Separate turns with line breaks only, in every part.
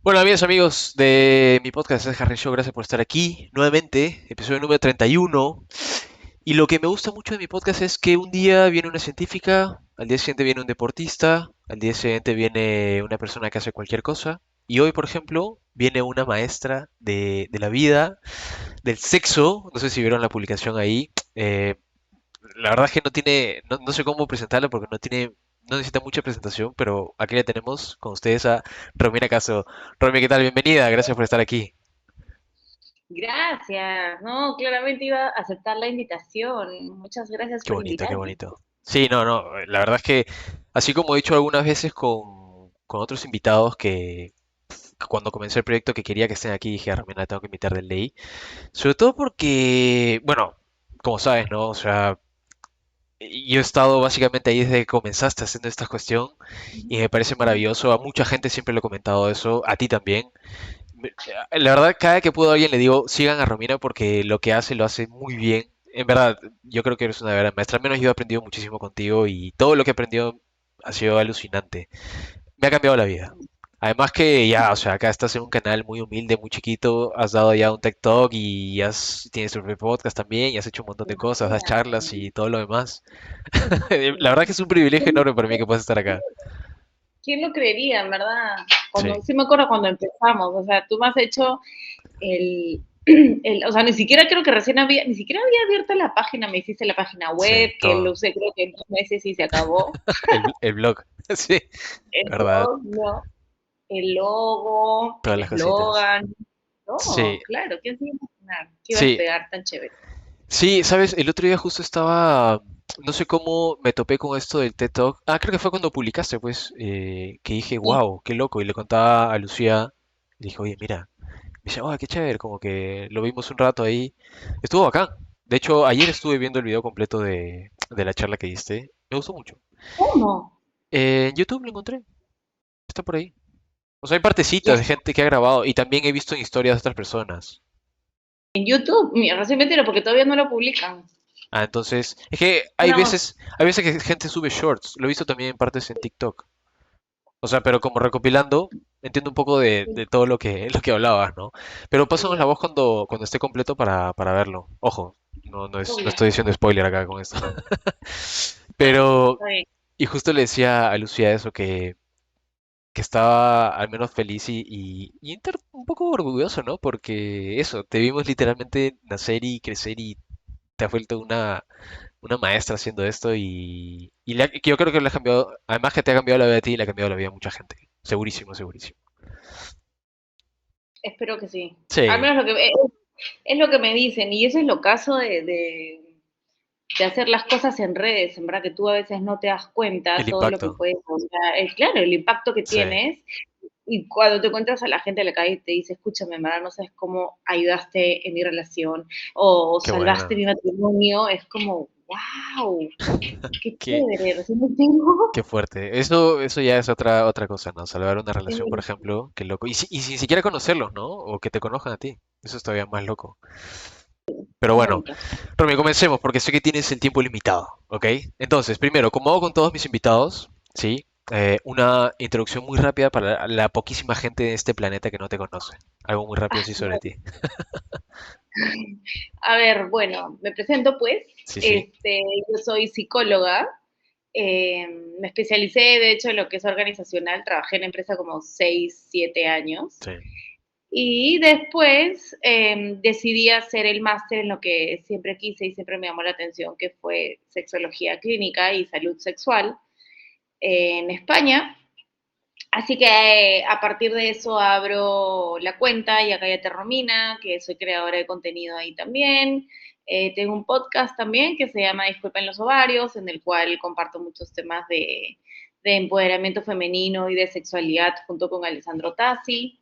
Bueno, amigos de mi podcast es Harry Show, gracias por estar aquí nuevamente, episodio número 31. Y lo que me gusta mucho de mi podcast es que un día viene una científica, al día siguiente viene un deportista, al día siguiente viene una persona que hace cualquier cosa. Y hoy, por ejemplo, viene una maestra de la vida, del sexo. No sé si vieron la publicación ahí. La verdad es que no sé cómo presentarla porque no necesita mucha presentación, pero aquí la tenemos con ustedes a Romina Caso. Romy, ¿qué tal? Bienvenida, gracias por estar aquí.
Gracias, no, claramente iba a aceptar la invitación. Muchas gracias
Qué
por
bonito, qué
invitarme.
bonito. Sí, no, la verdad es que, así como he dicho algunas veces con otros invitados que cuando comencé el proyecto que quería que estén aquí, dije, a Romina la tengo que invitar de ley. Sobre todo porque, bueno, como sabes, ¿no? O sea, yo he estado básicamente ahí desde que comenzaste haciendo esta cuestión y me parece maravilloso. A mucha gente siempre le he comentado eso, a ti también. La verdad, cada que puedo a alguien le digo, sigan a Romina porque lo que hace lo hace muy bien. En verdad, yo creo que eres una verdadera maestra. Al menos yo he aprendido muchísimo contigo y todo lo que he aprendido ha sido alucinante. Me ha cambiado la vida. Además que ya, o sea, acá estás en un canal muy humilde, muy chiquito, has dado ya un TikTok y tienes tu propio podcast también y has hecho un montón de cosas, das
Imagínate.
charlas y todo lo demás. La verdad que es un privilegio enorme para mí que puedas estar acá.
¿Quién lo creería, en verdad?
Sí,
Sí me acuerdo cuando empezamos, o sea, tú me has hecho el, o sea, ni siquiera creo que ni siquiera había abierto la página, me hiciste la página
sí,
web, que lo
todo.
usé creo que en 2 meses y se acabó.
El blog, sí,
El
verdad,
blog, no, el logo,
todas
el
las cositas.
eslogan,
Sí,
no, claro, ¿quién se iba a imaginar que iba a
sí,
despegar tan chévere?
sí, sabes, el otro día justo estaba, no sé cómo me topé con esto del TED Talk. Ah, creo que fue cuando publicaste, pues, que dije,
Sí.
wow, qué loco. Y le contaba a Lucía, le dije, oye, mira, me dice, oh, qué chévere, como que lo vimos un rato ahí. Estuvo bacán. De hecho, ayer estuve viendo el video completo de la charla que diste. Me gustó mucho.
¿Cómo?
En YouTube lo encontré, está por ahí. O sea, hay
Ya
partecitas de gente que ha grabado y también he visto en historias de otras personas.
en YouTube, mira, recién me entero porque todavía no lo publican.
Ah, entonces, es que
Bueno,
hay veces que gente sube shorts, lo he visto también en partes en TikTok. O sea, pero como recopilando, entiendo un poco de todo lo que hablabas, ¿no? Pero pásanos la voz cuando esté completo para verlo. Ojo, no
obvio.
estoy diciendo spoiler acá con esto.
Ah,
Pero,
está bien.
y justo le decía a Lucía eso, que estaba al menos feliz un poco orgulloso, ¿no? Porque eso, te vimos literalmente nacer y crecer y te has vuelto una maestra haciendo esto que yo creo que le ha cambiado, además que te ha cambiado la vida a ti, le ha cambiado la vida a mucha gente. Segurísimo, segurísimo.
Espero que sí. Al
Sí,
menos es lo que me dicen, y eso es lo caso de hacer las cosas en redes, en verdad que tú a veces no te das cuenta
el
todo lo que
impacto.
puedes lograr. Claro, el impacto que
Sí,
tienes, y cuando te encuentras a la gente en la calle y te dice, escúchame, en verdad no sabes cómo ayudaste en mi relación o
qué
salvaste
bueno.
mi matrimonio, es como, wow, qué
Qué,
chévere, recién me tengo.
qué fuerte. Eso ya es otra cosa, ¿no? Salvar una relación, por ejemplo, qué loco. Y sin siquiera conocerlos, ¿no? O que te conozcan a ti. Eso es todavía más loco. Pero
Tan
bueno,
bonito.
Romy, comencemos porque sé que tienes el tiempo limitado, ¿ok? Entonces, primero, como hago con todos mis invitados, ¿sí? Una introducción muy rápida para la poquísima gente de este planeta que no te conoce. Algo muy rápido
Ah,
así sobre ti.
a ver, bueno, me presento pues.
Sí, sí.
Este, yo soy psicóloga. Me especialicé, de hecho, en lo que es organizacional. Trabajé en empresa como 6, 7 años.
Sí.
Y después decidí hacer el máster en lo que siempre quise y siempre me llamó la atención, que fue sexología clínica y salud sexual en España. Así que a partir de eso abro la cuenta y acá ya te Romina, que soy creadora de contenido ahí también. Tengo un podcast también que se llama Disculpen los ovarios, en el cual comparto muchos temas de empoderamiento femenino y de sexualidad junto con Alessandro Tassi.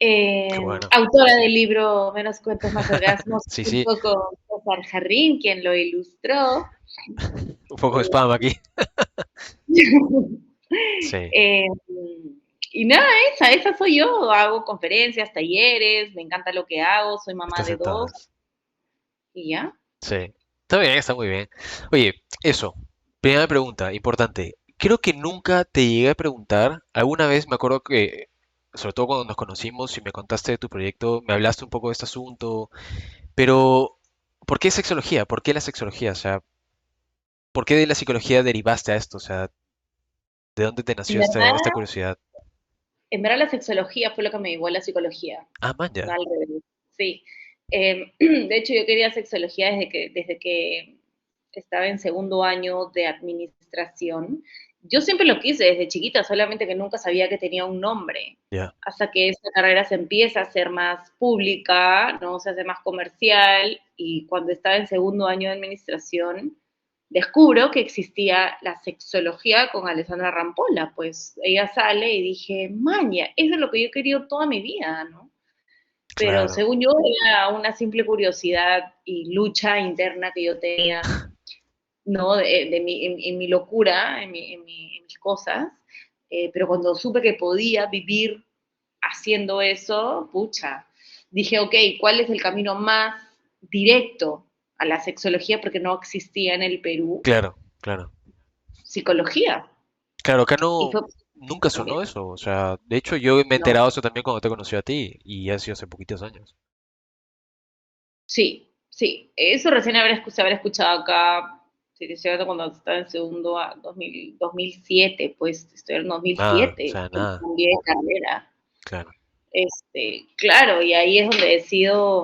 Qué bueno.
Autora del libro Menos cuentos, más orgasmos,
Sí, sí.
junto con César Jarrín, quien lo ilustró.
Un poco de spam aquí. Sí.
Eh, y nada, esa soy yo. Hago conferencias, talleres, me encanta lo que hago, soy mamá
Estás
de
en
2
todas.
y ya.
Sí. Está bien, está muy bien. Oye, eso. Primera pregunta, importante. Creo que nunca te llegué a preguntar. Alguna vez me acuerdo que sobre todo cuando nos conocimos y me contaste de tu proyecto, me hablaste un poco de este asunto, pero ¿por qué sexología? ¿Por qué la sexología? O sea, ¿por qué de la psicología derivaste a esto? O sea, ¿de dónde te
En
nació esta
verdad,
curiosidad?
en verdad la sexología fue lo que me llevó a la psicología,
Ah, man,
no
ya.
al revés. Sí. De hecho, yo quería sexología desde que estaba en segundo año de administración. Yo siempre lo quise desde chiquita, solamente que nunca sabía que tenía un nombre.
Ya,
Hasta que esta carrera se empieza a hacer más pública, ¿no? Se hace más comercial, y cuando estaba en segundo año de administración, descubro que existía la sexología con Alessandra Rampolla. Pues ella sale y dije, maña, eso es lo que yo he querido toda mi vida, ¿no? Pero
claro,
según yo era una simple curiosidad y lucha interna que yo tenía, ¿no? En mi locura, en mis cosas. Pero cuando supe que podía vivir haciendo eso, pucha, dije, ok, ¿cuál es el camino más directo a la sexología? Porque no existía en el Perú
claro, claro.
psicología.
Claro, acá
Y
no,
fue
nunca
también.
sonó eso. O sea, de hecho yo me he
No,
enterado eso también cuando te conocí a ti y ha sido hace poquitos años.
sí, sí. Eso recién se habrá escuchado acá, sí, te estoy hablando cuando estaba en segundo a 2007, pues estoy en
Nada, o
2007,
sea,
que
nada,
cambié de carrera.
claro.
Claro, y ahí es donde decido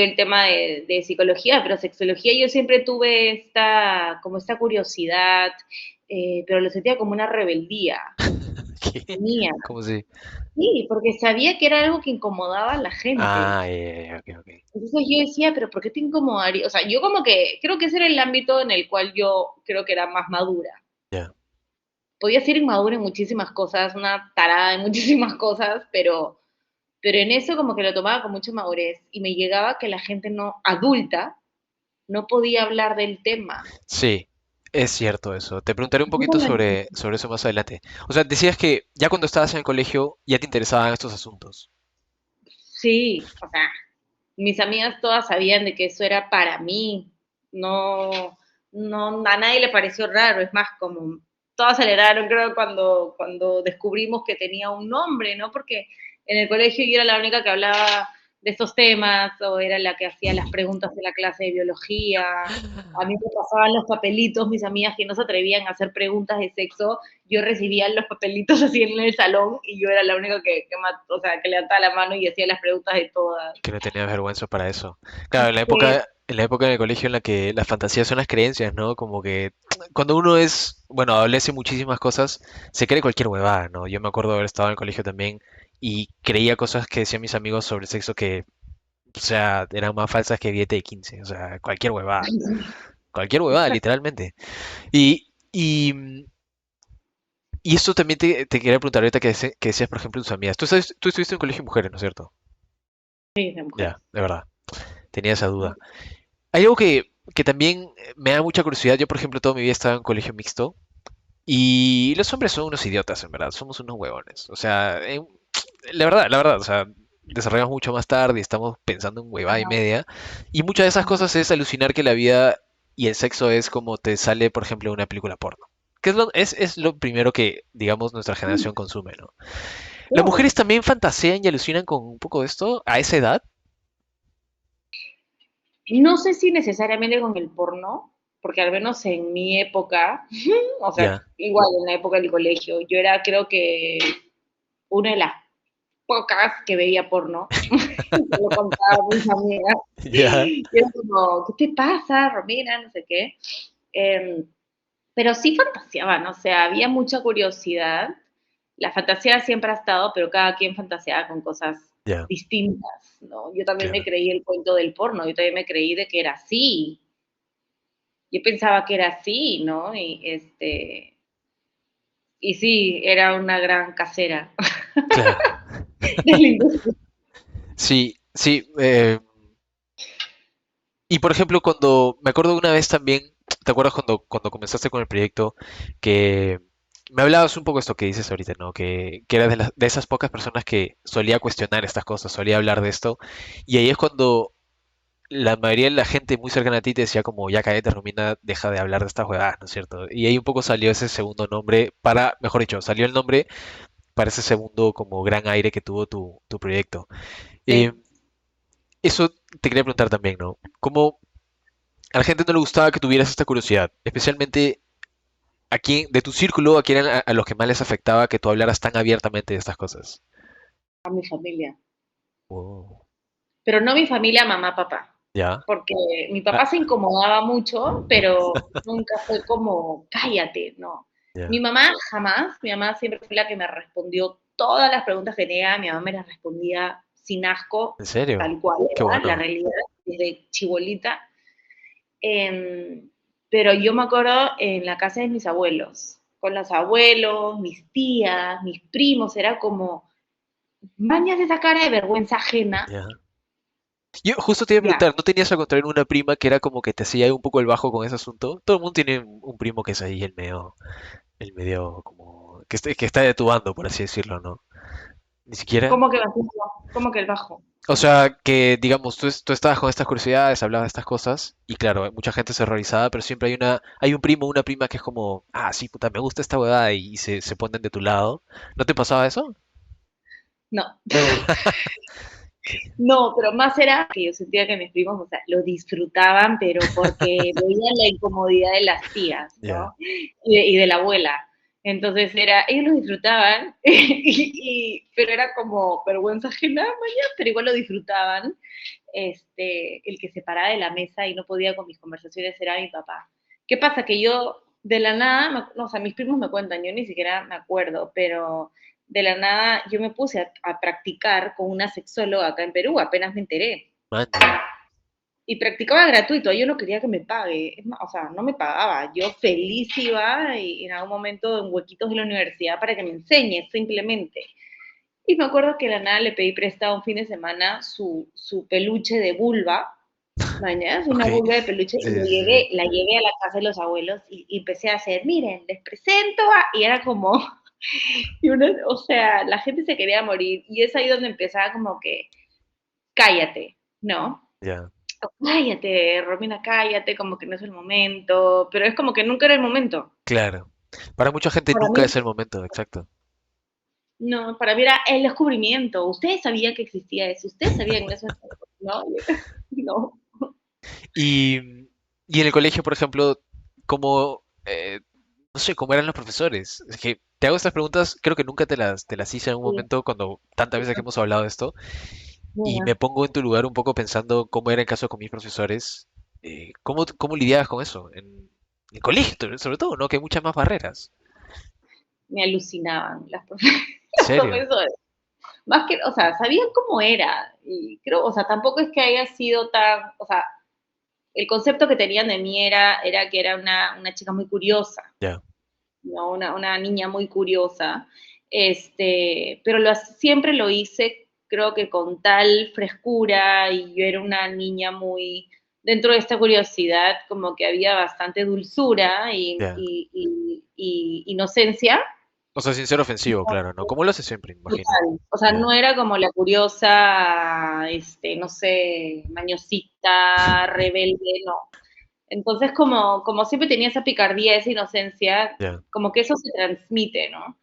el tema de psicología, pero sexología yo siempre tuve como esta curiosidad, pero lo sentía como una rebeldía
¿Qué?
mía.
¿Cómo si?
Sí, porque sabía que era algo que incomodaba a la gente.
Ah, ok, ok.
Entonces yo decía, pero ¿por qué te incomodaría? O sea, yo como que creo que ese era el ámbito en el cual yo creo que era más madura.
Ya.
Podía ser inmadura en muchísimas cosas, una tarada en muchísimas cosas, pero en eso como que lo tomaba con mucha madurez, y me llegaba que la gente no adulta no podía hablar del tema.
Sí, es cierto eso. Te preguntaré un
Yo
poquito
como,
sobre eso más adelante. O sea, decías que ya cuando estabas en el colegio ya te interesaban estos asuntos.
sí, o sea, mis amigas todas sabían de que eso era para mí, no, no, a nadie le pareció raro, es más, como todas aceleraron, creo, cuando descubrimos que tenía un nombre, ¿no? Porque en el colegio yo era la única que hablaba de estos temas, o era la que hacía las preguntas en la clase de biología. A mí me pasaban los papelitos, mis amigas que no se atrevían a hacer preguntas de sexo, yo recibía los papelitos así en el salón, y yo era la única o sea, que levantaba la mano y hacía las preguntas de todas.
Que no tenías vergüenza para eso. Claro,
Que
en la época del colegio en la que las fantasías son las creencias, ¿no? Como que cuando uno es, bueno, adolece muchísimas cosas, se cree cualquier huevada, ¿no? Yo me acuerdo de haber estado en el colegio también y creía cosas que decían mis amigos sobre sexo que, o sea, eran más falsas que billete de 15, o sea, cualquier huevada, literalmente. Y esto también te quería preguntar ahorita que decías, por ejemplo, tus amigas. Tú estuviste en un colegio de mujeres, ¿no es cierto?
sí, de mujeres.
Ya, de verdad. Tenía esa duda. Hay algo que también me da mucha curiosidad. Yo, por ejemplo, toda mi vida estaba en un colegio mixto y los hombres son unos idiotas, en verdad. Somos unos huevones. O sea, la verdad, o sea, desarrollamos mucho más tarde y estamos pensando en huevada y
Ajá,
media. Y muchas de esas
ajá.
cosas es alucinar que la vida y el sexo es como te sale, por ejemplo, en una película porno. Que es lo primero que, digamos, nuestra
Sí,
generación consume, ¿no? ¿Las
claro.
mujeres también fantasean y alucinan con un poco de esto a esa edad?
No sé si necesariamente con el porno, porque al menos en mi época, o sea,
Ya,
igual en la época del colegio, yo era, creo que, una de las pocas que veía porno. Se lo contaba a mis amigas.
ya,
Y era como, ¿qué te pasa, Romina? No sé qué. Eh, pero sí fantaseaban, o sea, había mucha curiosidad. La fantasía siempre ha estado, pero cada quien fantaseaba con cosas
ya,
distintas, ¿no? Yo también me
claro.
creí el cuento del porno, yo también me creí de que era así. Yo pensaba que era así, ¿no? Y sí, era una gran casera
Claro.
de la industria.
Sí, sí. Y por ejemplo, cuando me acuerdo de una vez también, ¿te acuerdas cuando comenzaste con el proyecto que me hablabas un poco de esto que dices ahorita, ¿no? Que eras de esas pocas personas que solía cuestionar estas cosas, solía hablar de esto. Y ahí es cuando la mayoría de la gente muy cercana a ti te decía como, ya cállate, Romina, deja de hablar de estas jugadas, ¿no es cierto? Y ahí un poco salió ese segundo nombre para, mejor dicho, salió el nombre para ese segundo como gran aire que tuvo tu proyecto. Eh,
Sí.
eso te quería preguntar también, ¿no? ¿Cómo a la gente no le gustaba que tuvieras esta curiosidad? Especialmente a quién, de tu círculo, a quién eran a los que más les afectaba que tú hablaras tan abiertamente de estas cosas.
A mi familia.
Oh,
Pero no mi familia, mamá, papá.
ya,
Porque mi
ah,
papá se incomodaba mucho, pero nunca fue como, cállate, no. Mi
ya.
mamá jamás, mi mamá siempre fue la que me respondió todas las preguntas que tenía, mi mamá me las respondía sin asco,
¿En serio?
tal cual
Qué
era la
bueno.
realidad, desde chibolita. Em, pero yo me acuerdo en la casa de mis abuelos, con los abuelos, mis tías, mis primos, era como, bañas esa cara de vergüenza ajena,
Ya. Yo justo te iba a
ya.
preguntar, ¿no tenías al contrario una prima que era como que te hacía un poco el bajo con ese asunto? Todo el mundo tiene un primo que es ahí el medio como, que está de tu bando, por así decirlo, ¿no? Ni siquiera.
¿Cómo que bajo? ¿Cómo que el bajo?
O sea, que digamos, tú estabas con estas curiosidades, hablabas de estas cosas, y claro, mucha gente se horrorizaba, pero siempre hay un primo, una prima que es como, ah, sí, puta, me gusta esta huevada, y se ponen de tu lado. ¿No te pasaba eso?
No,
¿Qué?
no, pero más era que yo sentía que mis primos, o sea, lo disfrutaban, pero porque veían la incomodidad de las tías,
Ya,
¿no? Y de la abuela. Entonces era, ellos lo disfrutaban, pero era como vergüenza ajena, mañana, pero igual lo disfrutaban. El que se paraba de la mesa y no podía con mis conversaciones era mi papá. ¿Qué pasa? Que yo de la nada, no, o sea, mis primos me cuentan, yo ni siquiera me acuerdo, pero de la nada yo me puse a practicar con una sexóloga acá en Perú, apenas me enteré.
man, ya,
Y practicaba gratuito, yo no quería que me pague, es más, o sea, no me pagaba, yo feliz iba y en algún momento en huequitos de la universidad para que me enseñe simplemente. Y me acuerdo que de la nada le pedí prestado un fin de semana su peluche de vulva, mañana,
ok.
una vulva de peluche,
Sí,
y
sí, sí, sí.
la llevé a la casa de los abuelos y empecé a hacer, miren, les presento a, y era como, y una, o sea, la gente se quería morir, y es ahí donde empezaba como que, cállate, ¿no?
Ya,
Cállate, Romina, cállate, como que no es el momento, pero es como que nunca era el momento.
claro. Para mucha gente
Para
nunca
mí,
es el momento, exacto.
no, para mí era el descubrimiento. Ustedes sabían que existía eso, ustedes sabían eso, ¿no? No.
Y, y en el colegio, por ejemplo, ¿cómo, no sé, cómo eran los profesores? Es que te hago estas preguntas, creo que nunca te las hice en un
Sí,
momento cuando tantas veces que hemos hablado de esto, y me
bueno.
pongo en tu lugar un poco pensando cómo era el caso con mis profesores. ¿Cómo lidiabas con eso? En el colegio, sobre todo, ¿no? Que hay muchas más barreras.
Me alucinaban
¿En
los
serio?
profesores. Más que, o sea, sabían cómo era. Y creo, o sea, tampoco es que haya sido tan, o sea, el concepto que tenían de mí era que era una chica muy curiosa,
Ya,
¿no? Una niña muy curiosa. Pero siempre lo hice, creo que con tal frescura, y yo era una niña muy, dentro de esta curiosidad, como que había bastante dulzura
ya.
y inocencia.
O sea, sin ser ofensivo, claro, ¿no? Como lo hace siempre, me imagino.
Total. O sea,
Ya,
no era como la curiosa, no sé, mañosita, rebelde, no. Entonces, como siempre tenía esa picardía, esa inocencia,
ya.
como que eso se transmite, ¿no?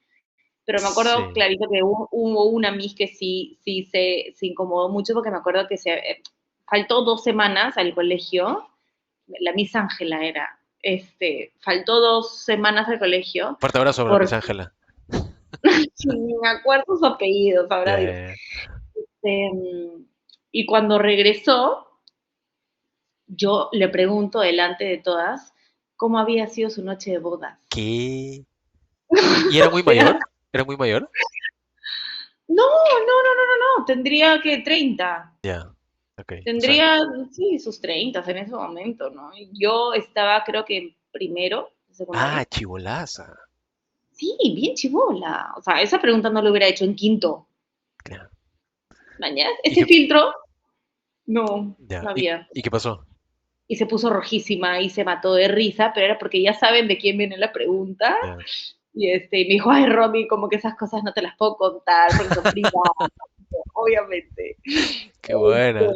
Pero me acuerdo
Sí.
clarito que hubo una Miss que sí se incomodó mucho porque me acuerdo que faltó 2 semanas al colegio, la Miss Ángela era, faltó 2 semanas al colegio
Fuerte abrazo para Miss
porque
Ángela.
ni me acuerdo su apellido,
Ya,
sabrá
ya,
Dios.
ya.
Y cuando regresó, yo le pregunto delante de todas cómo había sido su noche de bodas.
¿Qué? ¿Y era muy
Era,
mayor? ¿Era muy mayor?
no, tendría que 30.
Ya, ok. O sea,
Tendría, sí, sus 30 en ese momento, ¿no? Yo estaba, creo que en primero de
ah,
secundaria.
chibolaza.
Sí, bien chivola. O sea, esa pregunta no lo hubiera hecho en quinto.
Claro.
Mañana,
¿Y
ese
qué,
filtro, no,
ya,
no
y,
había.
y qué pasó?
Y se puso rojísima y se mató de risa, pero era porque ya saben de quién viene la pregunta.
Ya.
Y me dijo, ay, Romy, como que esas cosas no te las puedo contar porque son privadas, obviamente.
Qué buena.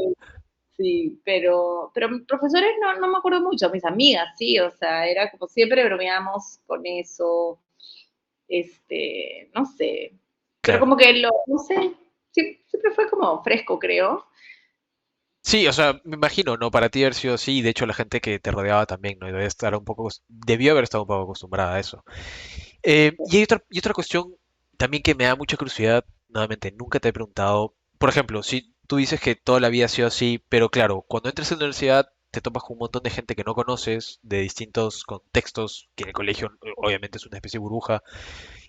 Sí, pero mis profesores no me acuerdo mucho, mis amigas, sí, o sea, era como siempre bromeamos con eso, no sé. Pero
Claro.
como que no sé, siempre fue como fresco, creo.
Sí, o sea, me imagino, ¿no? Para ti haber sido así, y de hecho la gente que te rodeaba también, ¿no? Y debe estar un poco, debió haber estado un poco acostumbrada a eso. Y y otra cuestión también que me da mucha curiosidad, nuevamente, nunca te he preguntado, por ejemplo, si tú dices que toda la vida ha sido así, pero claro, cuando entras a la universidad te topas con un montón de gente que no conoces, de distintos contextos, que en el colegio obviamente es una especie de burbuja,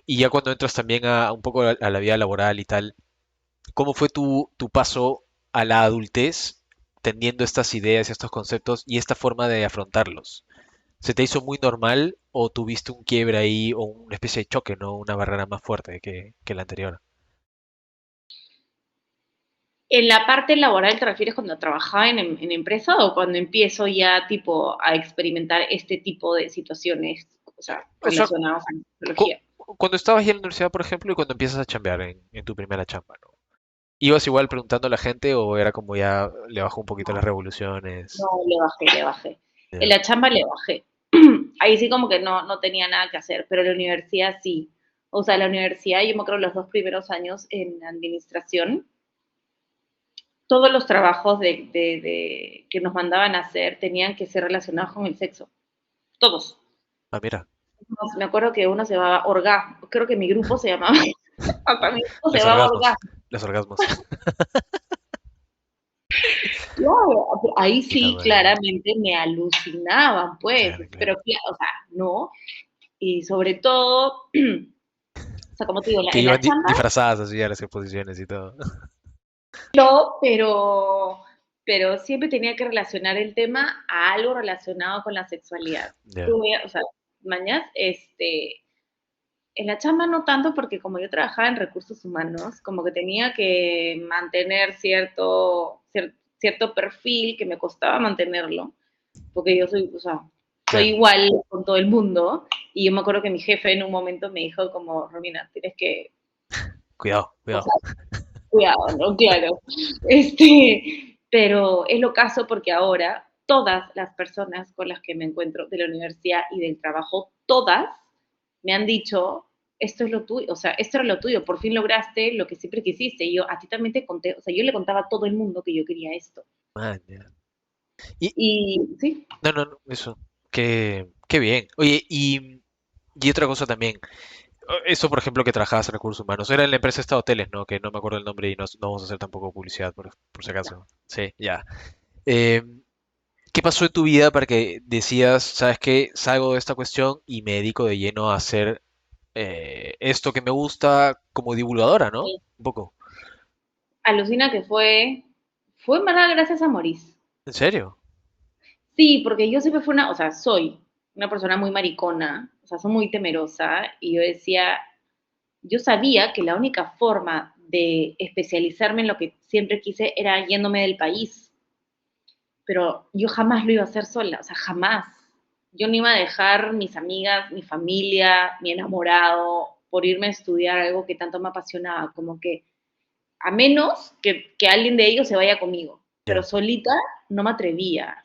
y ya cuando entras también a un poco a la vida laboral y tal, ¿cómo fue tu paso a la adultez teniendo estas ideas, estos conceptos y esta forma de afrontarlos? ¿Se te hizo muy normal o tuviste un quiebre ahí o una especie de choque, ¿no? Una barrera más fuerte que la anterior.
¿En la parte laboral te refieres cuando trabajaba en empresa o cuando empiezo ya tipo a experimentar este tipo de situaciones, o sea,
O sea,
relacionadas a la
cu-
psicología?
cuando estabas ya en la universidad, por ejemplo, y cuando empiezas a chambear en tu primera chamba, ¿no? ¿Ibas igual preguntando a la gente o era como ya le bajó un poquito las
No,
revoluciones?
le bajé, le bajé. En
Ya,
la chamba le bajé. Ahí sí como que no tenía nada que hacer, pero en la universidad sí. O sea, la universidad, yo me acuerdo los 2 primeros años en administración, todos los trabajos que nos mandaban a hacer tenían que ser relacionados con el sexo. Todos.
ah, mira,
Me acuerdo que uno se llamaba Orgasmo. Creo que mi grupo se llamaba, hasta mi grupo se
los
llamaba
orgasmos,
Orgasmo.
los orgasmos.
Claro, ahí
Puta
sí
madre.
claramente me alucinaban, pues,
Claro,
pero
claro.
o sea, no. Y sobre todo, o sea, como te digo,
Que
en
iban
la chamba
disfrazadas así a las exposiciones y todo.
no, pero siempre tenía que relacionar el tema a algo relacionado con la sexualidad.
Ya,
O sea, mañas, en la chamba no tanto porque como yo trabajaba en recursos humanos, como que tenía que mantener cierto perfil que me costaba mantenerlo, porque yo soy, o sea, soy
claro.
igual con todo el mundo, y yo me acuerdo que mi jefe en un momento me dijo como, Romina, tienes que,
Cuidado,
o
cuidado.
sea, cuidado, ¿no? Claro. Pero es lo caso porque ahora todas las personas con las que me encuentro de la universidad y del trabajo, todas me han dicho, esto es lo tuyo, o sea, esto era lo tuyo, por fin lograste lo que siempre quisiste. Y yo a ti también te conté, o sea, yo le contaba a todo el mundo que yo quería esto.
Man, ya. Y,
Y sí,
no, no, no, eso. Qué bien. Oye, y otra cosa también. Eso, por ejemplo, que trabajabas en recursos humanos. Era en la empresa esta de hoteles, ¿no? Que no me acuerdo el nombre y no vamos a hacer tampoco publicidad, por si acaso. Sí, ya. Eh, ¿Qué pasó en tu vida para que decías, sabes qué, salgo de esta cuestión y me dedico de lleno a hacer esto que me gusta como divulgadora, ¿no? Un poco.
alucina que fue mala gracias a Maurice.
¿En serio?
Sí, porque yo siempre fui o sea, soy una persona muy maricona, o sea, soy muy temerosa y yo decía, yo sabía que la única forma de especializarme en lo que siempre quise era yéndome del país, pero yo jamás lo iba a hacer sola, o sea, jamás. Yo no iba a dejar mis amigas, mi familia, mi enamorado por irme a estudiar algo que tanto me apasionaba, como que a menos que alguien de ellos se vaya conmigo, pero
Ya.
solita no me atrevía,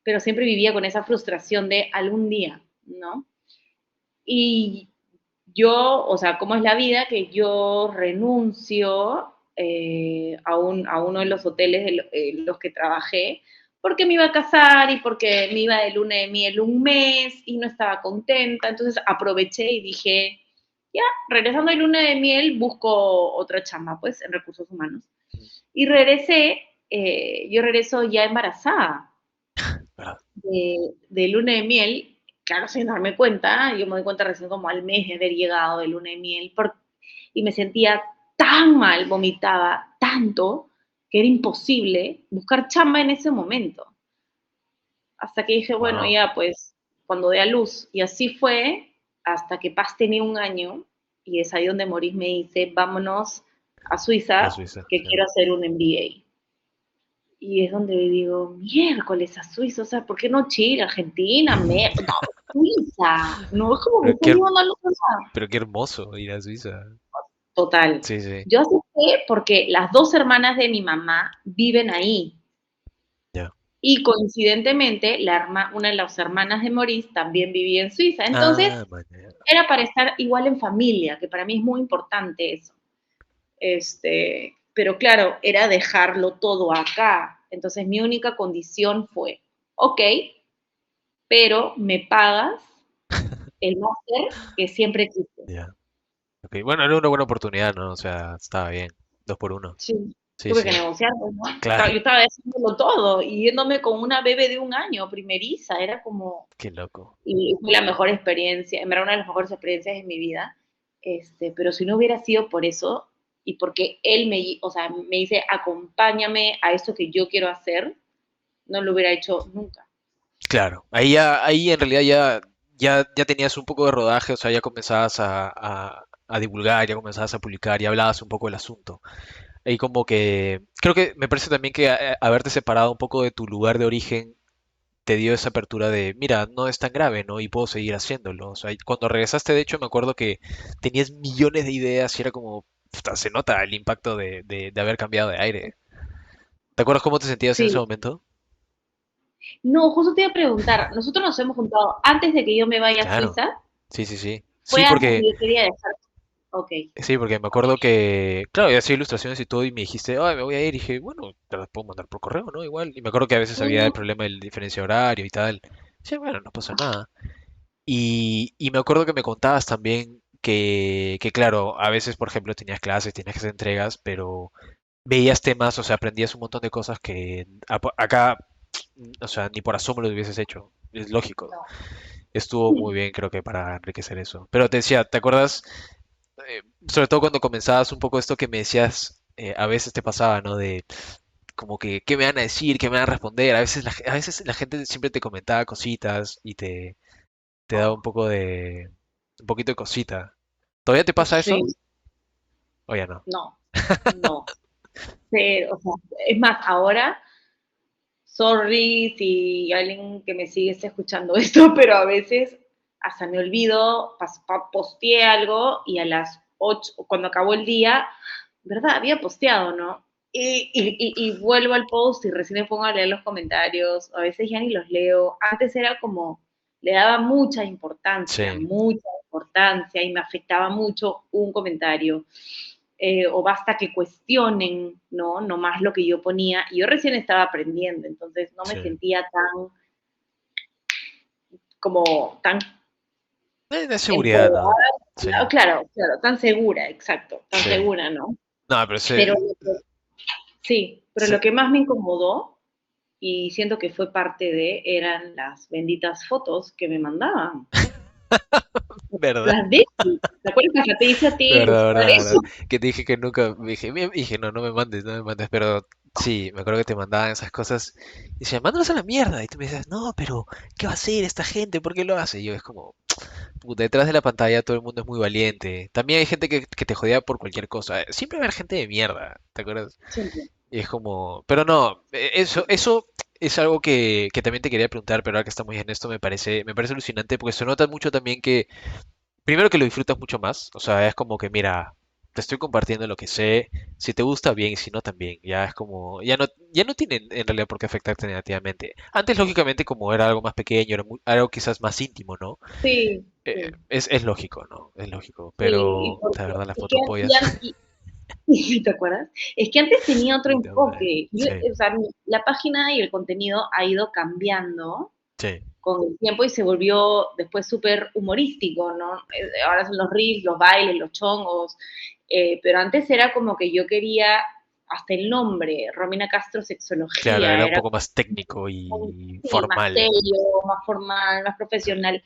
pero siempre vivía con esa frustración de algún día, ¿no? Y yo, o sea, ¿cómo es la vida? Que yo renuncio a uno de los hoteles los que trabajé porque me iba a casar y porque me iba de luna de miel un mes y no estaba contenta. Entonces aproveché y dije, ya, regresando de luna de miel, busco otra chamba, pues, en recursos humanos. Y regresé, yo regreso ya embarazada
¿Verdad?
de luna de miel, claro, sin darme cuenta, yo me doy cuenta recién como al mes de haber llegado de luna de miel, y me sentía tan mal, vomitaba tanto, que era imposible buscar chamba en ese momento. Hasta que dije, bueno,
Wow.
ya pues, cuando dé a luz. Y así fue hasta que Paz tenía un año, y es ahí donde Maurice me dice, vámonos a
A
Suiza,
Suiza,
que
sí.
quiero hacer un MBA. Y es donde digo, miércoles a Suiza, o sea, ¿por qué no Chile, Argentina, no, Suiza? No es como que
Pero
estoy yendo al otro lado.
pero qué hermoso ir a Suiza.
Total.
Sí, sí.
Yo acepté porque las dos hermanas de mi mamá viven ahí.
Ya.
Y coincidentemente, una de las hermanas de Maurice también vivía en Suiza. Entonces,
Ah, man, ya.
era para estar igual en familia, que para mí es muy importante eso. Pero claro, era dejarlo todo acá. Entonces mi única condición fue, ok, pero me pagas el máster que siempre quise.
Ya. Ok, bueno, era una buena oportunidad, ¿no? O sea, estaba bien. Dos por uno.
Sí,
Sí,
tuve que
sí.
negociar, pues, ¿no?
Claro.
Yo estaba haciéndolo todo y yéndome con una bebé de 1 año, primeriza, era como,
Qué loco.
y fue la mejor experiencia, en verdad una de las mejores experiencias de mi vida, pero si no hubiera sido por eso y porque él o sea, me dice, acompáñame a eso que yo quiero hacer, no lo hubiera hecho nunca.
Claro. Ahí ya, ahí en realidad ya tenías un poco de rodaje, o sea, ya comenzabas a divulgar, ya comenzabas a publicar, ya hablabas un poco del asunto. Ahí como que, creo que me parece también que haberte separado un poco de tu lugar de origen te dio esa apertura de, mira, no es tan grave, ¿no? Y puedo seguir haciéndolo. O sea, y cuando regresaste, de hecho, me acuerdo que tenías millones de ideas y era como, puta, se nota el impacto de haber cambiado de aire. ¿Te acuerdas cómo te sentías en ese
Sí.
momento?
No, justo te iba a preguntar, nosotros nos hemos juntado antes de que yo me vaya a
Claro.
Suiza,
Sí, sí, sí.
fue
Sí,
antes
porque
que yo quería dejar. Ok,
sí, porque me acuerdo que, claro, yo hacía ilustraciones y todo y me dijiste, ay, me voy a ir. Y dije, bueno, te las puedo mandar por correo, ¿no? Igual. Y me acuerdo que a veces había el
mm,
problema del diferencia horario y tal. Sí, bueno, no pasa nada. Y me acuerdo que me contabas también que, claro, a veces, por ejemplo, tenías clases, tenías que hacer entregas, pero veías temas, o sea, aprendías un montón de cosas que acá, o sea, ni por asomo lo hubieses hecho. Es lógico.
no.
Estuvo muy bien, creo que para enriquecer eso. Pero te decía, ¿te acuerdas? Sobre todo cuando comenzabas un poco esto que me decías, a veces te pasaba, ¿no? De como que, ¿qué me van a decir? ¿Qué me van a responder? A veces la gente siempre te comentaba cositas y te daba un poquito de cosita. ¿Todavía te pasa
Sí,
eso? O ya no.
no, no. O sea, es más, ahora, sorry si alguien que me sigue está escuchando esto, pero a veces hasta me olvido, posteé algo y a las 8, cuando acabó el día, ¿verdad? Había posteado, ¿no? Y vuelvo al post y recién me pongo a leer los comentarios, a veces ya ni los leo. Antes era como, le daba
Sí,
mucha importancia y me afectaba mucho un comentario. O basta que cuestionen, ¿no? No más lo que yo ponía. Y yo recién estaba aprendiendo, entonces no me
sí.
sentía tan, como, tan
De seguridad, ¿no?
empoderada,
Sí,
claro, claro, tan segura, exacto, tan
sí.
segura, ¿no?
No, pero
Pero sí, pero
se-
lo que más me incomodó, y siento que fue parte de, eran las benditas fotos que me mandaban.
¿verdad?
Las de ti. ¿Te acuerdas que hasta te hice a ti
Verdad,
ilustrar
verdad, verdad.
eso?
Que te dije que nunca, dije, no, no me mandes, no me mandes, pero sí, me acuerdo que te mandaban esas cosas y decían, mándalos a la mierda. Y tú me decías, no, pero ¿qué va a hacer esta gente? ¿Por qué lo hace? Y yo es como, puta, detrás de la pantalla todo el mundo es muy valiente. También hay gente que te jodea por cualquier cosa. Siempre va a haber gente de mierda, ¿te acuerdas?
Siempre.
Y es como, pero no, eso es algo que también te quería preguntar, pero ahora que estamos en esto me parece alucinante porque se nota mucho también que primero que lo disfrutas mucho más, o sea, es como que mira, te estoy compartiendo lo que sé, si te gusta bien, si no también, ya es como, ya no tiene en realidad por qué afectarte negativamente. Antes, lógicamente, como era algo más pequeño, era algo quizás más íntimo, ¿no?
Sí, sí.
Es lógico, ¿no? Es lógico,
Sí, y
pero
porque
la verdad, las
es que
fotos pollas,
¿sí te acuerdas? Es que antes tenía otro
puta madre.
enfoque.
Sí,
O sea, la página y el contenido ha ido cambiando
sí,
con el tiempo y se volvió después súper humorístico, ¿no? Ahora son los reels, los bailes, los chongos, pero antes era como que yo quería, hasta el nombre, Romina Castro
claro,
Sexología,
era un
era
poco más técnico
como,
y
sí, más
formal.
serio, más formal, más
Sí,
profesional.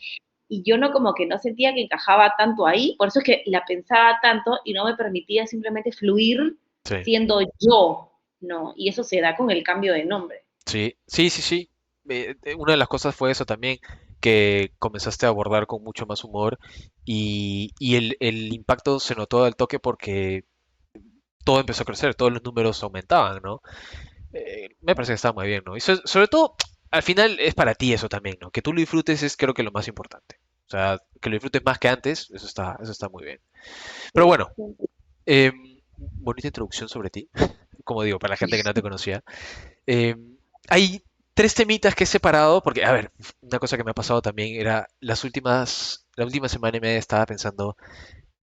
Y yo no como que no sentía que encajaba tanto ahí, por eso es que la pensaba tanto y no me permitía simplemente fluir
sí.
siendo yo, ¿no? Y eso se da con el cambio de nombre.
Sí, sí, sí, sí. Una de las cosas fue eso también, que comenzaste a abordar con mucho más humor y el impacto se notó al toque porque todo empezó a crecer, todos los números aumentaban, ¿no? Me parece que está muy bien, ¿no? Y sobre todo, al final es para ti eso también, ¿no? Que tú lo disfrutes es creo que lo más importante. O sea, que lo disfrutes más que antes, eso está muy bien. Pero
Sí,
bueno, bonita introducción sobre ti, como digo, para la gente que no te conocía. Eh, Hay tres temitas que he separado, porque, a ver, una cosa que me ha pasado también era la última semana y media estaba pensando,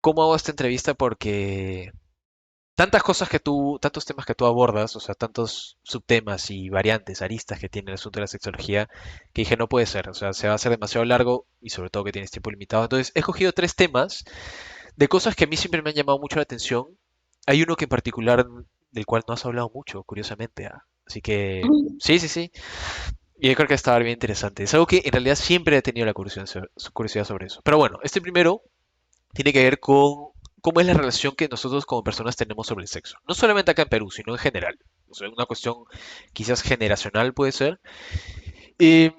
¿cómo hago esta entrevista? Porque tantas cosas que tú, tantos temas que tú abordas, o sea, tantos subtemas y variantes, aristas que tiene el asunto de la sexología, que dije, no puede ser, o sea, se va a hacer demasiado largo y sobre todo que tienes tiempo limitado. Entonces, he escogido tres temas de cosas que a mí siempre me han llamado mucho la atención. Hay uno que en particular del cual no has hablado mucho, curiosamente, ¿ah? Así que, sí, sí, sí. Y yo creo que estaba bien interesante. Es algo que en realidad siempre he tenido la curiosidad sobre eso. Pero bueno, este primero tiene que ver con cómo es la relación que nosotros como personas tenemos sobre el sexo. No solamente acá en Perú, sino en general. O sea, una cuestión quizás generacional puede ser. Eh,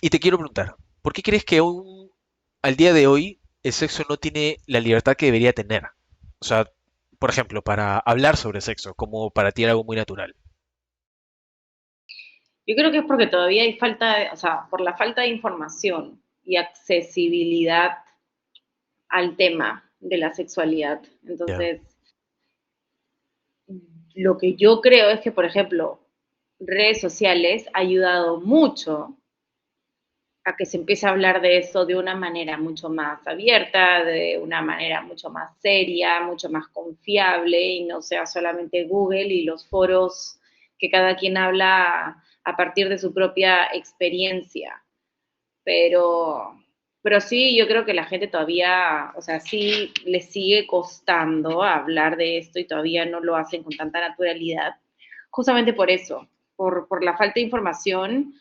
y te quiero preguntar, ¿por qué crees que aún al día de hoy el sexo no tiene la libertad que debería tener? O sea, por ejemplo, para hablar sobre sexo, como para ti era algo muy natural.
Yo creo que es porque todavía hay falta, o sea, por la falta de información y accesibilidad al tema de la sexualidad.
Ya,
Entonces, lo que yo creo es que, por ejemplo, redes sociales ha ayudado mucho a que se empiece a hablar de eso de una manera mucho más abierta, de una manera mucho más seria, mucho más confiable y no sea solamente Google y los foros que cada quien habla a partir de su propia experiencia. Pero, pero sí, yo creo que la gente todavía, o sea, sí le sigue costando hablar de esto y todavía no lo hacen con tanta naturalidad, justamente por eso, por la falta de información.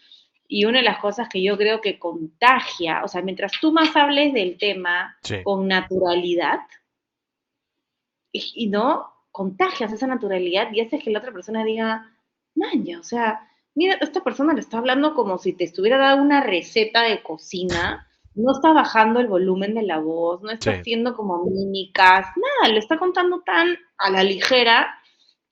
Y una de las cosas que yo creo que contagia, o sea, mientras tú más hables del tema
sí,
con naturalidad y no contagias esa naturalidad y haces que la otra persona diga, maña, o sea, mira, esta persona le está hablando como si te estuviera dando una receta de cocina, no está bajando el volumen de la voz, no está
sí.
haciendo como mímicas, nada, lo está contando tan a la ligera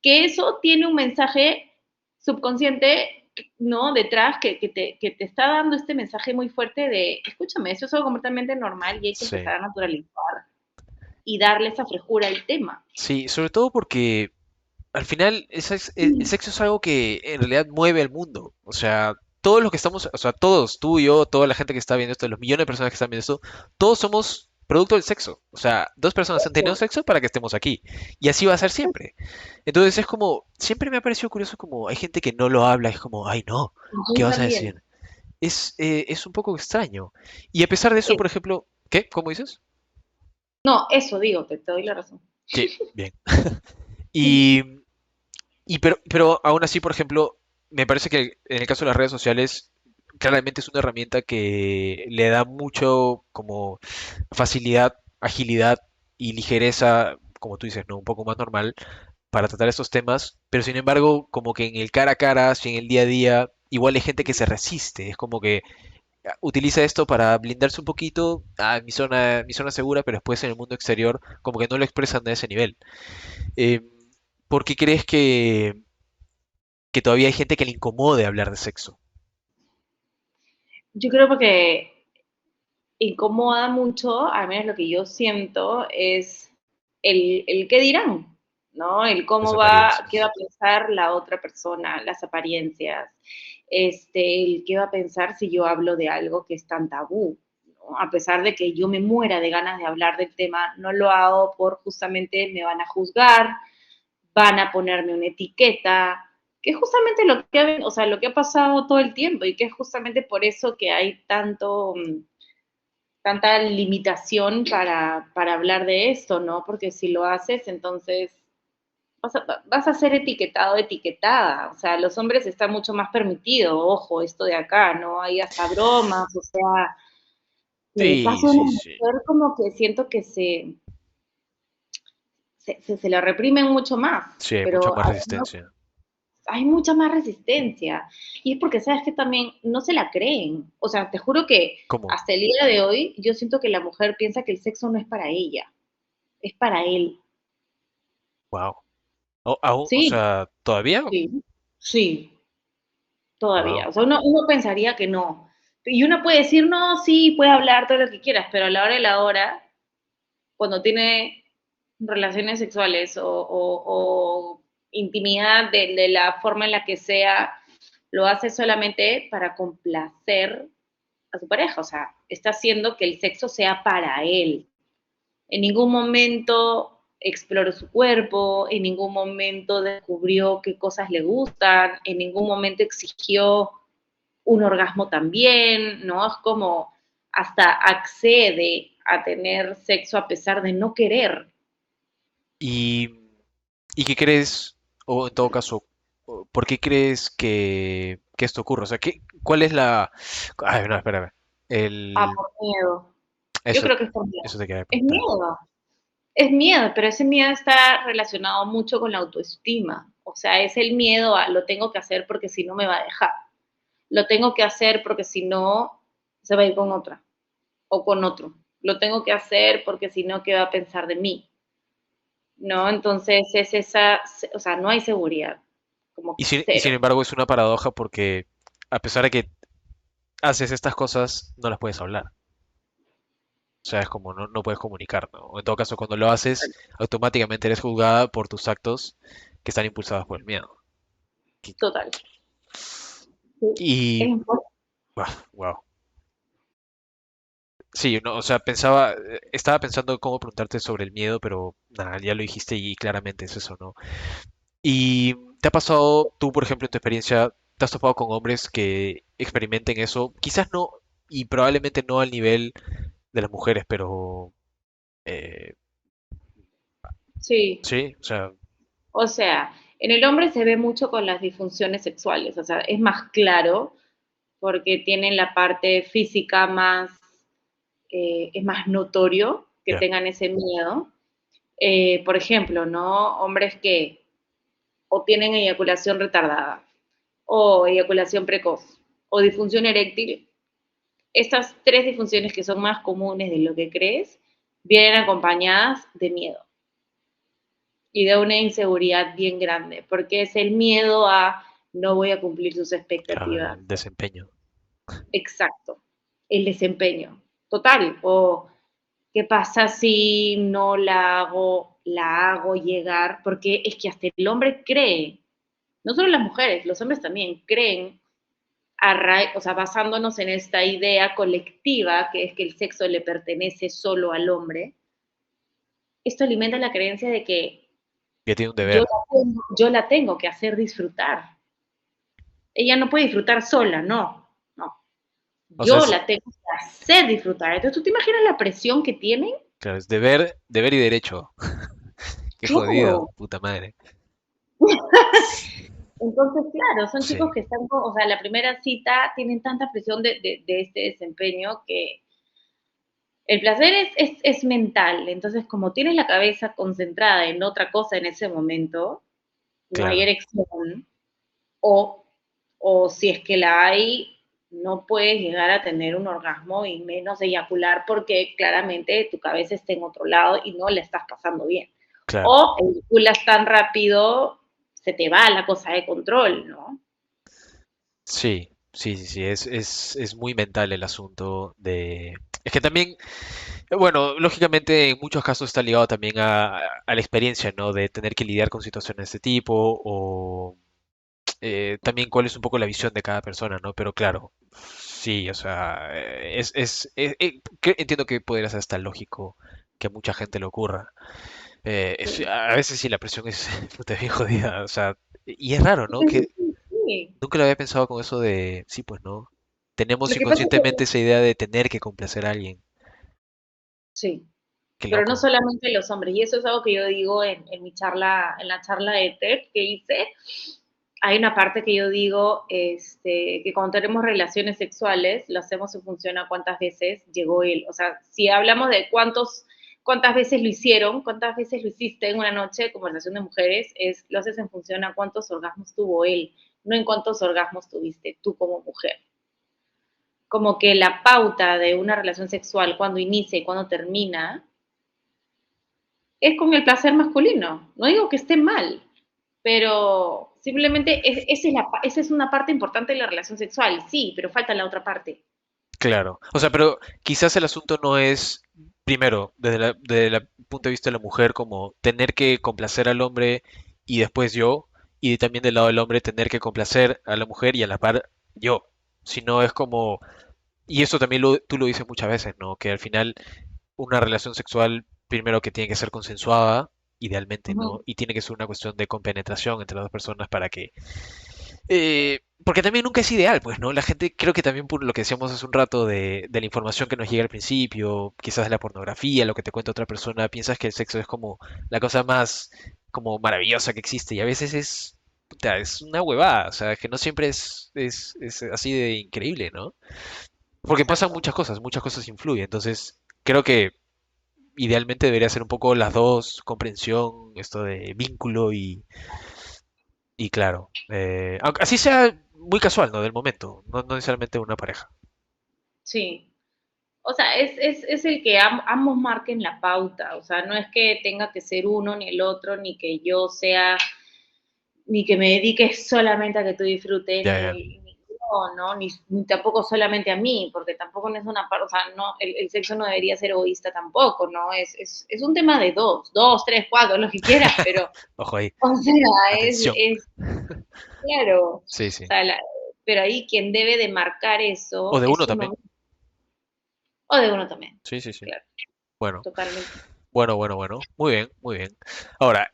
que eso tiene un mensaje subconsciente, ¿no? Detrás que te está dando este mensaje muy fuerte de, escúchame, eso es algo completamente normal y hay que
Sí.
empezar a naturalizar y darle esa frescura al tema.
Sí, sobre todo porque al final el sexo es algo que en realidad mueve al mundo. O sea, todos los que estamos, o sea, todos, tú y yo, toda la gente que está viendo esto, los millones de personas que están viendo esto, todos somos producto del sexo. O sea, dos personas han tenido sexo para que estemos aquí. Y así va a ser siempre. Entonces es como, siempre me ha parecido curioso como hay gente que no lo habla, es como, ay no,
A
¿qué
mí
vas a
también.
decir? Es un poco extraño. Y a pesar de eso, por ejemplo, ¿qué? ¿Cómo dices?
No, eso digo, te doy la razón.
Sí, bien. Y pero aún así, por ejemplo, me parece que en el caso de las redes sociales, claramente es una herramienta que le da mucho como facilidad, agilidad y ligereza, como tú dices, ¿no? Un poco más normal para tratar estos temas, pero sin embargo, como que en el cara a cara, si en el día a día, igual hay gente que se resiste, es como que utiliza esto para blindarse un poquito a mi zona segura, pero después en el mundo exterior como que no lo expresan de ese nivel. Eh, ¿Por qué crees que todavía hay gente que le incomode hablar de sexo?
Yo creo porque incomoda mucho, al menos lo que yo siento, es el qué dirán, ¿no? El
Las
cómo va, qué va
apariencias.
a pensar la otra persona, las apariencias, el qué va a pensar si yo hablo de algo que es tan tabú, ¿no? A pesar de que yo me muera de ganas de hablar del tema, no lo hago por justamente me van a juzgar, van a ponerme una etiqueta, que es justamente o sea, lo que ha pasado todo el tiempo y que es justamente por eso que hay tanta limitación para hablar de esto, ¿no? Porque si lo haces, entonces vas a ser etiquetado, etiquetada. O sea, los hombres está mucho más permitido, ojo, esto de acá, ¿no? Hay hasta bromas, o sea, en el
Sí,
caso de una
sí, sí.
mujer como que siento que se la reprimen mucho más,
Sí, hay mucha
pero
más resistencia.
hay mucha más resistencia. Y es porque, ¿sabes que también no se la creen? O sea, te juro que
¿Cómo?
hasta el día de hoy yo siento que la mujer piensa que el sexo no es para ella, es para él.
Wow. O
Sí,
sea, ¿todavía?
sí, sí, todavía.
Wow.
O sea, uno pensaría que no. Y uno puede decir, no, sí, puede hablar todo lo que quieras, pero a la hora de la hora, cuando tiene relaciones sexuales o intimidad de la forma en la que sea, lo hace solamente para complacer a su pareja. O sea, está haciendo que el sexo sea para él. En ningún momento exploró su cuerpo, en ningún momento descubrió qué cosas le gustan, en ningún momento exigió un orgasmo también, ¿no? Es como hasta accede a tener sexo a pesar de no querer.
¿Y, y qué crees, o en todo caso, por qué crees que esto ocurre? O sea, ¿cuál es la... Ay, no, espérame.
Ah,
El...
por miedo. Yo
Eso,
creo que es por miedo.
eso te quería
Es
preguntar.
miedo. Es miedo, pero ese miedo está relacionado mucho con la autoestima. O sea, es el miedo a lo tengo que hacer porque si no me va a dejar. Lo tengo que hacer porque si no se va a ir con otra o con otro. Lo tengo que hacer porque si no, ¿qué va a pensar de mí? ¿No? Entonces es esa, o sea, no hay seguridad, como que
Y sin
cero.
embargo es una paradoja porque a pesar de que haces estas cosas, no las puedes hablar. O sea, es como no puedes comunicar, ¿no? O en todo caso, cuando lo haces, automáticamente eres juzgada por tus actos que están impulsados por el miedo.
Total. Sí. Es
Y,
importante.
wow. Sí, no, o sea, estaba pensando cómo preguntarte sobre el miedo, pero nada, ya lo dijiste y claramente es eso, ¿no? ¿Y te ha pasado, tú, por ejemplo, en tu experiencia, te has topado con hombres que experimenten eso? Quizás no, y probablemente no al nivel de las mujeres, pero eh,
Sí.
sí, o sea,
O sea, en el hombre se ve mucho con las disfunciones sexuales, o sea, es más claro porque tienen la parte física más, es más notorio que
ya,
tengan ese miedo. Por ejemplo, ¿no? Hombres que o tienen eyaculación retardada, o eyaculación precoz, o disfunción eréctil. Estas tres disfunciones que son más comunes de lo que crees, vienen acompañadas de miedo y de una inseguridad bien grande, porque es el miedo a no voy a cumplir sus
claro,
expectativas.
el desempeño.
Exacto, el desempeño total. O qué pasa si no la hago llegar, porque es que hasta el hombre cree, no solo las mujeres, los hombres también creen, o sea, basándonos en esta idea colectiva que es que el sexo le pertenece solo al hombre, esto alimenta la creencia de que
Que tiene un deber.
yo la tengo que hacer disfrutar. Ella no puede disfrutar sola, no, no.
O sea,
Yo la tengo que hacer disfrutar. Entonces, ¿tú te imaginas la presión que tienen?
claro, es deber, deber y derecho. Qué jodido,
Claro.
puta madre.
Entonces, claro, son chicos
Sí,
que están, o sea, la primera cita tienen tanta presión de este desempeño que el placer es mental. Entonces, como tienes la cabeza concentrada en otra cosa en ese momento, no hay
claro,
erección, o, o si es que la hay, no puedes llegar a tener un orgasmo y menos eyacular porque claramente tu cabeza está en otro lado y no la estás pasando bien.
claro.
O eyaculas tan rápido, se te va la cosa de control, ¿no?
Sí, sí, sí, sí, es muy mental el asunto de... Es que también, bueno, lógicamente en muchos casos está ligado también a la experiencia, ¿no? De tener que lidiar con situaciones de este tipo o también cuál es un poco la visión de cada persona, ¿no? Pero claro, sí, o sea, entiendo que podría ser hasta lógico que a mucha gente le ocurra. A veces sí la presión es puta, bien jodida, o sea, y es raro, ¿no? Que
Sí.
nunca lo había pensado con eso de, sí, pues no. Tenemos
Lo que pasa es
inconscientemente
que
esa idea de tener que complacer a alguien.
sí,
Qué
pero no
loco.
solamente los hombres, y eso es algo que yo digo en mi charla, en la charla de TED que hice, hay una parte que yo digo, que cuando tenemos relaciones sexuales, lo hacemos en función a cuántas veces llegó él. O sea, si hablamos de cuántas veces lo hicieron, cuántas veces lo hiciste en una noche, conversación de mujeres, lo haces en función a cuántos orgasmos tuvo él, no en cuántos orgasmos tuviste tú como mujer. Como que la pauta de una relación sexual, cuando inicia y cuando termina, es con el placer masculino. No digo que esté mal, pero simplemente esa es una parte importante de la relación sexual, sí, pero falta la otra parte.
Claro. O sea, pero quizás el asunto no es, primero, desde el punto de vista de la mujer, como tener que complacer al hombre y después yo, y también del lado del hombre tener que complacer a la mujer y a la par yo. Sino es como, y eso también tú lo dices muchas veces, ¿no? Que al final una relación sexual, primero que tiene que ser consensuada, idealmente, ¿no?
Ujú.
Y tiene que ser una cuestión de compenetración entre las dos personas para que porque también nunca es ideal, pues, ¿no? La gente, creo que también por lo que decíamos hace un rato de la información que nos llega al principio, quizás de la pornografía, lo que te cuenta otra persona, piensas que el sexo es como la cosa más como maravillosa que existe y a veces es, puta, es una huevada, o sea, que no siempre es así de increíble, ¿no? Porque pasan
Exacto.
muchas cosas influyen, entonces creo que idealmente debería ser un poco las dos, comprensión, esto de vínculo y claro, aunque así sea muy casual, ¿no? Del momento, no necesariamente una pareja.
Sí. O sea, es el que ambos marquen la pauta. O sea, no es que tenga que ser uno ni el otro, ni que yo sea, ni que me dedique solamente a que tú disfrutes,
Ya, ya.
ni yo, ¿no? Ni tampoco solamente a mí, porque tampoco no es una parte, o sea, no, el sexo no debería ser egoísta tampoco, ¿no? Es un tema de dos, tres, cuatro, lo que quieras, pero,
Ojo ahí,
o sea,
atención.
es claro, o
Sí, sí.
sea, pero ahí quien debe de marcar
O
eso
de uno
es uno
también.
mismo, o de uno también,
Sí, sí, sí.
claro,
Bueno,
totalmente.
bueno. Muy bien, muy bien. Ahora,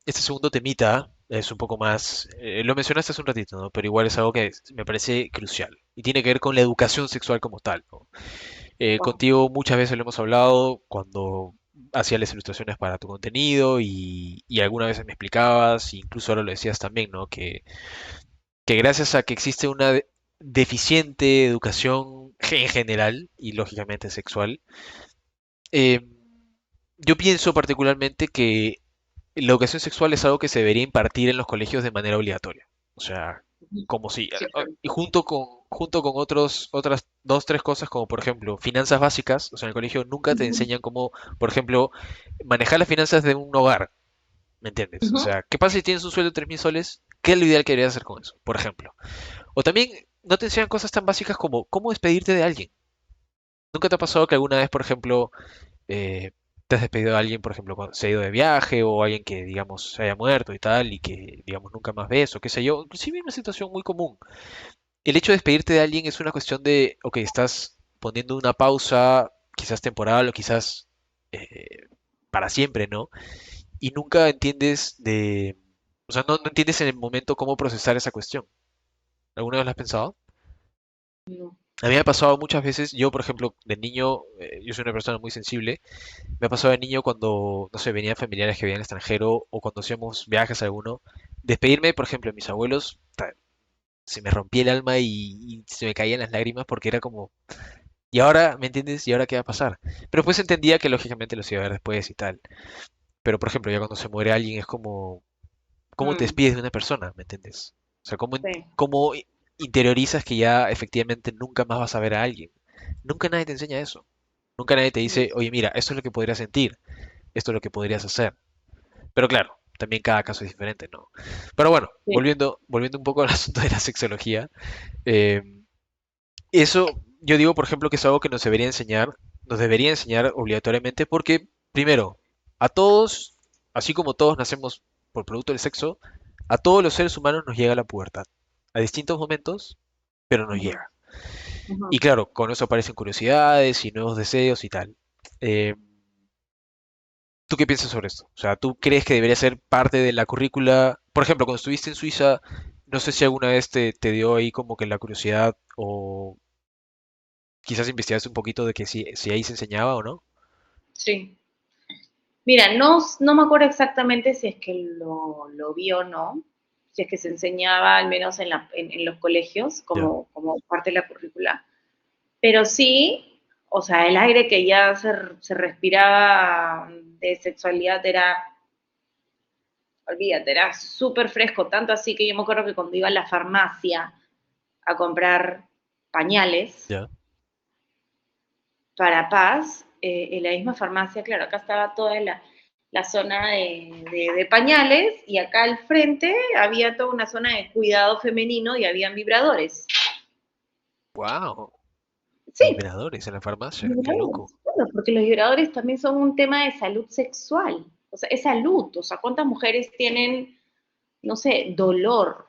este segundo temita es un poco más, lo mencionaste hace un ratito, ¿no? Pero igual es algo que me parece crucial y tiene que ver con la educación sexual como tal, ¿no?
Wow.
Contigo muchas veces lo hemos hablado cuando hacía las ilustraciones para tu contenido y algunas veces me explicabas, incluso ahora lo decías también, ¿no? Que gracias a que existe una deficiente educación en general y lógicamente sexual, eh, yo pienso particularmente que la educación sexual es algo que se debería impartir en los colegios de manera obligatoria. O sea, como si,
Sí, claro.
y junto con otras dos, tres cosas, como por ejemplo, finanzas básicas. O sea, en el colegio nunca te
Ujú,
enseñan cómo, por ejemplo, manejar las finanzas de un hogar. ¿Me entiendes? O
ujú,
sea, ¿qué pasa si tienes un sueldo de 3.000 soles? ¿Qué es lo ideal que deberías hacer con eso? Por ejemplo. O también no te enseñan cosas tan básicas como cómo despedirte de alguien. ¿Nunca te ha pasado que alguna vez, por ejemplo, eh, te has despedido de alguien, por ejemplo, cuando se ha ido de viaje o alguien que, digamos, se haya muerto y tal y que, digamos, nunca más ves o qué sé yo? Inclusive una situación muy común. El hecho de despedirte de alguien es una cuestión de, ok, estás poniendo una pausa, quizás temporal o quizás eh, para siempre, ¿no? Y nunca entiendes o sea, no entiendes en el momento cómo procesar esa cuestión. ¿Alguna vez lo has pensado?
no,
A mí me ha pasado muchas veces, yo por ejemplo, de niño, yo soy una persona muy sensible, me ha pasado de niño cuando, no sé, venían familiares que venían al extranjero o cuando hacíamos viajes a alguno, despedirme, por ejemplo, de mis abuelos, se me rompía el alma y se me caían las lágrimas porque era como, ¿y ahora, me entiendes? ¿Y ahora qué va a pasar? Pero pues entendía que lógicamente los iba a ver después y tal. Pero por ejemplo, ya cuando se muere alguien es como, ¿cómo te
mm,
despides de una persona? ¿Me entiendes? O sea,
sí,
cómo interiorizas que ya efectivamente nunca más vas a ver a alguien? Nunca nadie te enseña eso. Nunca nadie te dice,
mm,
oye, mira, esto es lo que podrías sentir, esto es lo que podrías hacer. Pero claro, también cada caso es diferente, ¿no? Pero bueno,
sí,
volviendo un poco al asunto de la sexología, eh, eso yo digo, por ejemplo, que es algo que nos debería enseñar obligatoriamente porque, primero, a todos, así como todos nacemos por producto del sexo, a todos los seres humanos nos llega la pubertad, a distintos momentos, pero nos
ujú,
llega.
ujú.
Y claro, con eso aparecen curiosidades y nuevos deseos y tal. Eh, ¿Tú qué piensas sobre esto? O sea, ¿tú crees que debería ser parte de la currícula? Por ejemplo, cuando estuviste en Suiza, no sé si alguna vez te dio ahí como que la curiosidad o quizás investigaste un poquito de que si ahí se enseñaba o no.
Sí. Mira, no me acuerdo exactamente si es que lo vi o no, si es que se enseñaba al menos en los colegios
Ya.
como parte de la currícula, pero sí, o sea, el aire que ya se respiraba de sexualidad era, olvídate, era súper fresco, tanto así que yo me acuerdo que cuando iba a la farmacia a comprar pañales
Ya.
para Paz, en la misma farmacia, claro, acá estaba toda la zona de pañales y acá al frente había toda una zona de cuidado femenino y habían vibradores.
Wow.
Sí,
Vibradores en la farmacia, qué loco.
vibradores. Bueno, porque los vibradores también son un tema de salud sexual. O sea, es salud. O sea, ¿cuántas mujeres tienen, no sé, dolor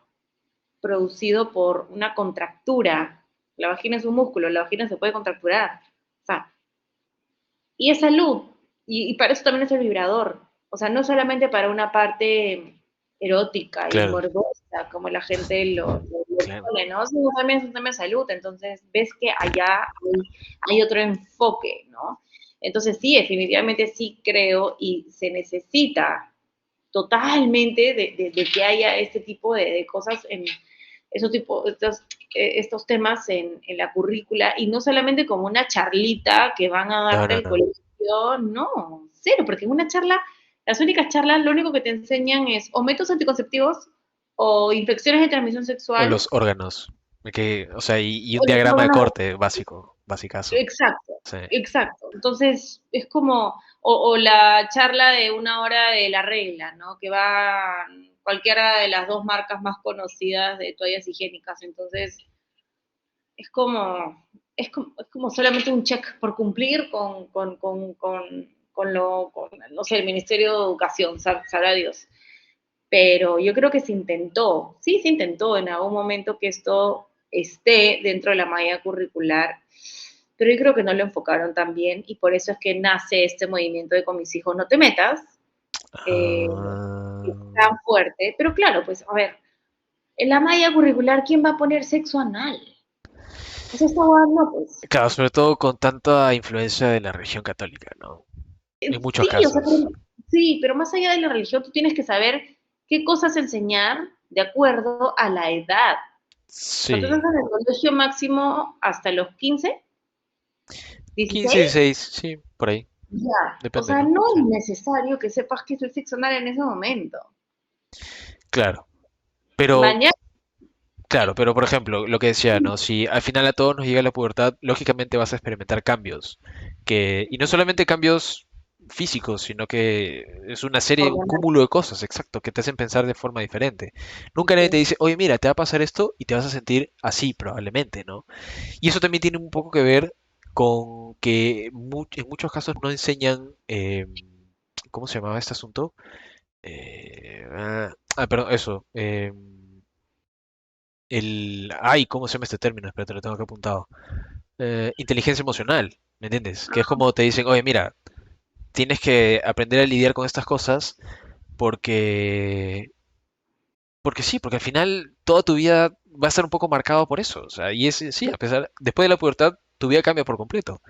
producido por una contractura? La vagina es un músculo, la vagina se puede contracturar. O sea, y es salud. Y para eso también es el vibrador. O sea, no solamente para una parte erótica y
Claro,
morbosa, como la gente lo
claro.
pone, ¿no? Sino también es un tema de salud, entonces ves que allá hay otro enfoque, ¿no? Entonces sí, definitivamente sí creo y se necesita totalmente de que haya este tipo de cosas en esos tipo, estos temas en la currícula y no solamente como una charlita que van a
No,
darte
no,
al
no.
colegio, no, cero, porque en una charla, las únicas charlas lo único que te enseñan es o métodos anticonceptivos o infecciones de transmisión
O
sexual
los órganos. O sea, y un
o los
diagrama de
órganos.
corte básico, basicazo.
Exacto,
Sí.
exacto. Entonces, es como, o la charla de 1 hora de la regla, ¿no? Que va cualquiera de las dos marcas más conocidas de toallas higiénicas. Entonces, es como, es como solamente un check por cumplir con no sé, el Ministerio de Educación, sabrá Dios. Pero yo creo que se intentó, sí se intentó en algún momento que esto esté dentro de la malla curricular, pero yo creo que no lo enfocaron tan bien y por eso es que nace este movimiento de con mis hijos no te metas, eh, es
Ah,
tan fuerte, pero claro, pues a ver, en la malla curricular, ¿quién va a poner sexo anal? O sea, esta hueá no, pues.
claro, sobre todo con tanta influencia de la religión católica, ¿no? En muchos
Sí, o sea,
casos.
sí, pero más allá de la religión, tú tienes que saber qué cosas enseñar de acuerdo a la edad. O sea, tú estás
Sí.
en el colegio máximo hasta los 15,
15,
16,
16, sí, por ahí.
ya. O
Depende,
sea,
¿no?
no
Sí.
es necesario que sepas qué es el sexo anal en ese momento.
Claro. Pero,
Mañana,
claro, pero por ejemplo, lo que decía, ¿no? Si al final a todos nos llega la pubertad, lógicamente vas a experimentar cambios. Y no solamente cambios físicos, sino que es una serie, un
hormonal.
cúmulo de cosas, exacto, que te hacen pensar de forma diferente. Nunca nadie te
Sí,
dice, oye, mira, te va a pasar esto y te vas a sentir así, probablemente, ¿no? Y eso también tiene un poco que ver con que en muchos casos no enseñan, ¿cómo se llamaba este asunto? Perdón, eso. Ay, ¿cómo se llama este término? Espérate, lo tengo aquí apuntado. Inteligencia emocional, ¿me entiendes? Que es como te dicen, oye, mira, tienes que aprender a lidiar con estas cosas porque, porque sí, porque al final toda tu vida va a estar un poco marcado por eso. O sea, y es, sí, a pesar, después de la pubertad, tu vida cambia por completo.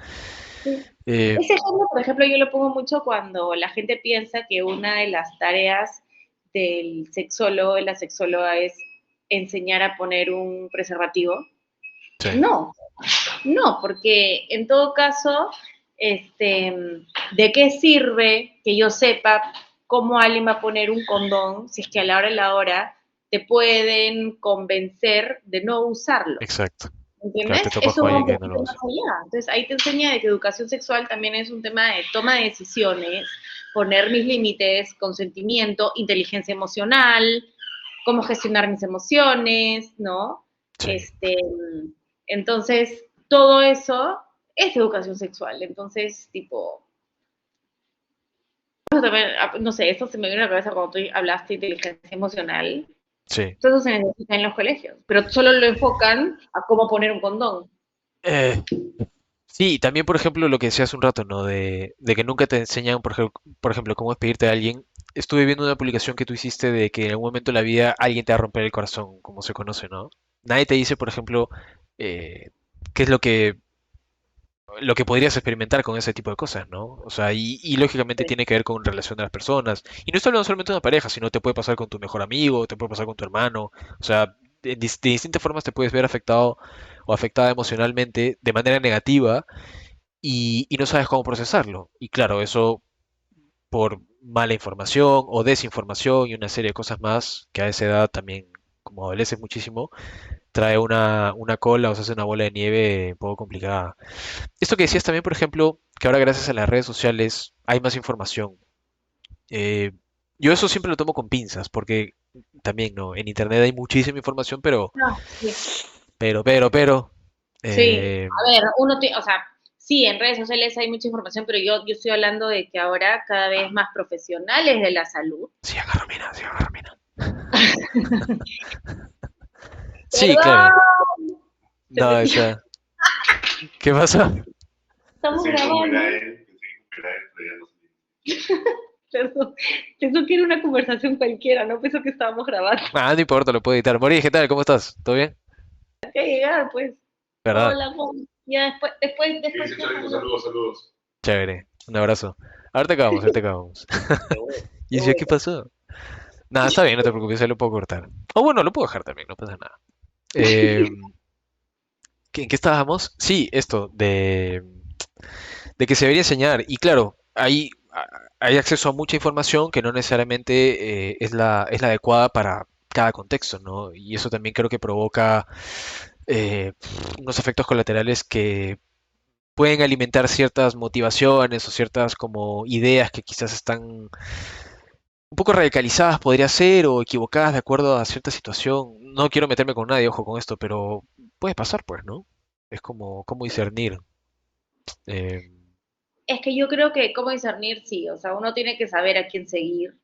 sí.
Eh,
Ese ejemplo, por ejemplo, yo lo pongo mucho cuando la gente piensa que una de las tareas del sexólogo y la sexóloga es enseñar a poner un preservativo.
sí,
No, no, porque en todo caso, ¿de qué sirve que yo sepa cómo alguien va a poner un condón si es que a la hora de la hora te pueden convencer de no usarlo?
exacto. Claro, te
¿Entiendes?
topas
Eso
con
va
alguien
un
que no lo
poquito más
usa.
allá. Entonces ahí te enseña de que educación sexual también es un tema de toma de decisiones, poner mis límites, consentimiento, inteligencia emocional, cómo gestionar mis emociones, ¿no?
Sí.
Entonces, todo eso es educación sexual. Entonces, tipo, también, no sé, eso se me vino a la cabeza cuando tú hablaste de inteligencia emocional.
Sí.
Todo eso se necesita en los colegios, pero solo lo enfocan a cómo poner un condón.
Eh, sí, también, por ejemplo, lo que decía hace un rato, ¿no? De que nunca te enseñan, por ejemplo, cómo despedirte de alguien. Estuve viendo una publicación que tú hiciste de que en algún momento de la vida alguien te va a romper el corazón, como se conoce, ¿no? Nadie te dice, por ejemplo, eh, qué es lo que podrías experimentar con ese tipo de cosas, ¿no? O sea, y lógicamente tiene que ver con relación de las personas. Y no estoy hablando solamente de una pareja, sino te puede pasar con tu mejor amigo, te puede pasar con tu hermano. O sea, de distintas formas te puedes ver afectado o afectada emocionalmente de manera negativa y no sabes cómo procesarlo. Y claro, eso por mala información o desinformación y una serie de cosas más que a esa edad también, como adoleces muchísimo, trae una cola o se hace una bola de nieve un poco complicada. Esto que decías también, por ejemplo, que ahora gracias a las redes sociales hay más información. Eh, yo eso siempre lo tomo con pinzas, porque también, ¿no? En internet hay muchísima información,
Ah, sí.
pero,
Sí,
eh,
a ver, o sea, sí, en redes sociales hay mucha información, pero yo estoy hablando de que ahora cada vez más profesionales de la salud.
sí, agarra mina, sí, agarra mina. Sí, claro.
Perdón, se
No,
metió.
esa. ¿Qué pasa?
Estamos grabando. Pensó, pensó que era una conversación cualquiera, no pensó que estábamos grabando.
Ah, no importa, lo puedo editar. Mori, ¿qué tal? ¿Cómo estás? ¿Todo bien?
Que llegar, pues.
¿Verdad?
Hola, Juan. Ya después. Sí, saludos, saludos, saludos.
Chévere. Un abrazo. Ahorita acabamos, ahorita acabamos.
Qué bueno,
Y
qué
decía, ¿qué
bueno.
pasó? Nada, está bien, no te preocupes, ahí lo puedo cortar. O bueno, lo puedo dejar también, no pasa nada. Eh, ¿En qué estábamos? Sí, esto, de que se debería enseñar. Y claro, hay acceso a mucha información que no necesariamente es la adecuada para cada contexto, ¿no? Y eso también creo que provoca eh, unos efectos colaterales que pueden alimentar ciertas motivaciones o ciertas como ideas que quizás están un poco radicalizadas, podría ser, o equivocadas de acuerdo a cierta situación. No quiero meterme con nadie, ojo con esto, pero puede pasar, pues, ¿no? Es como, cómo discernir. eh,
Es que yo creo que cómo discernir, sí, o sea, uno tiene que saber a quién seguir,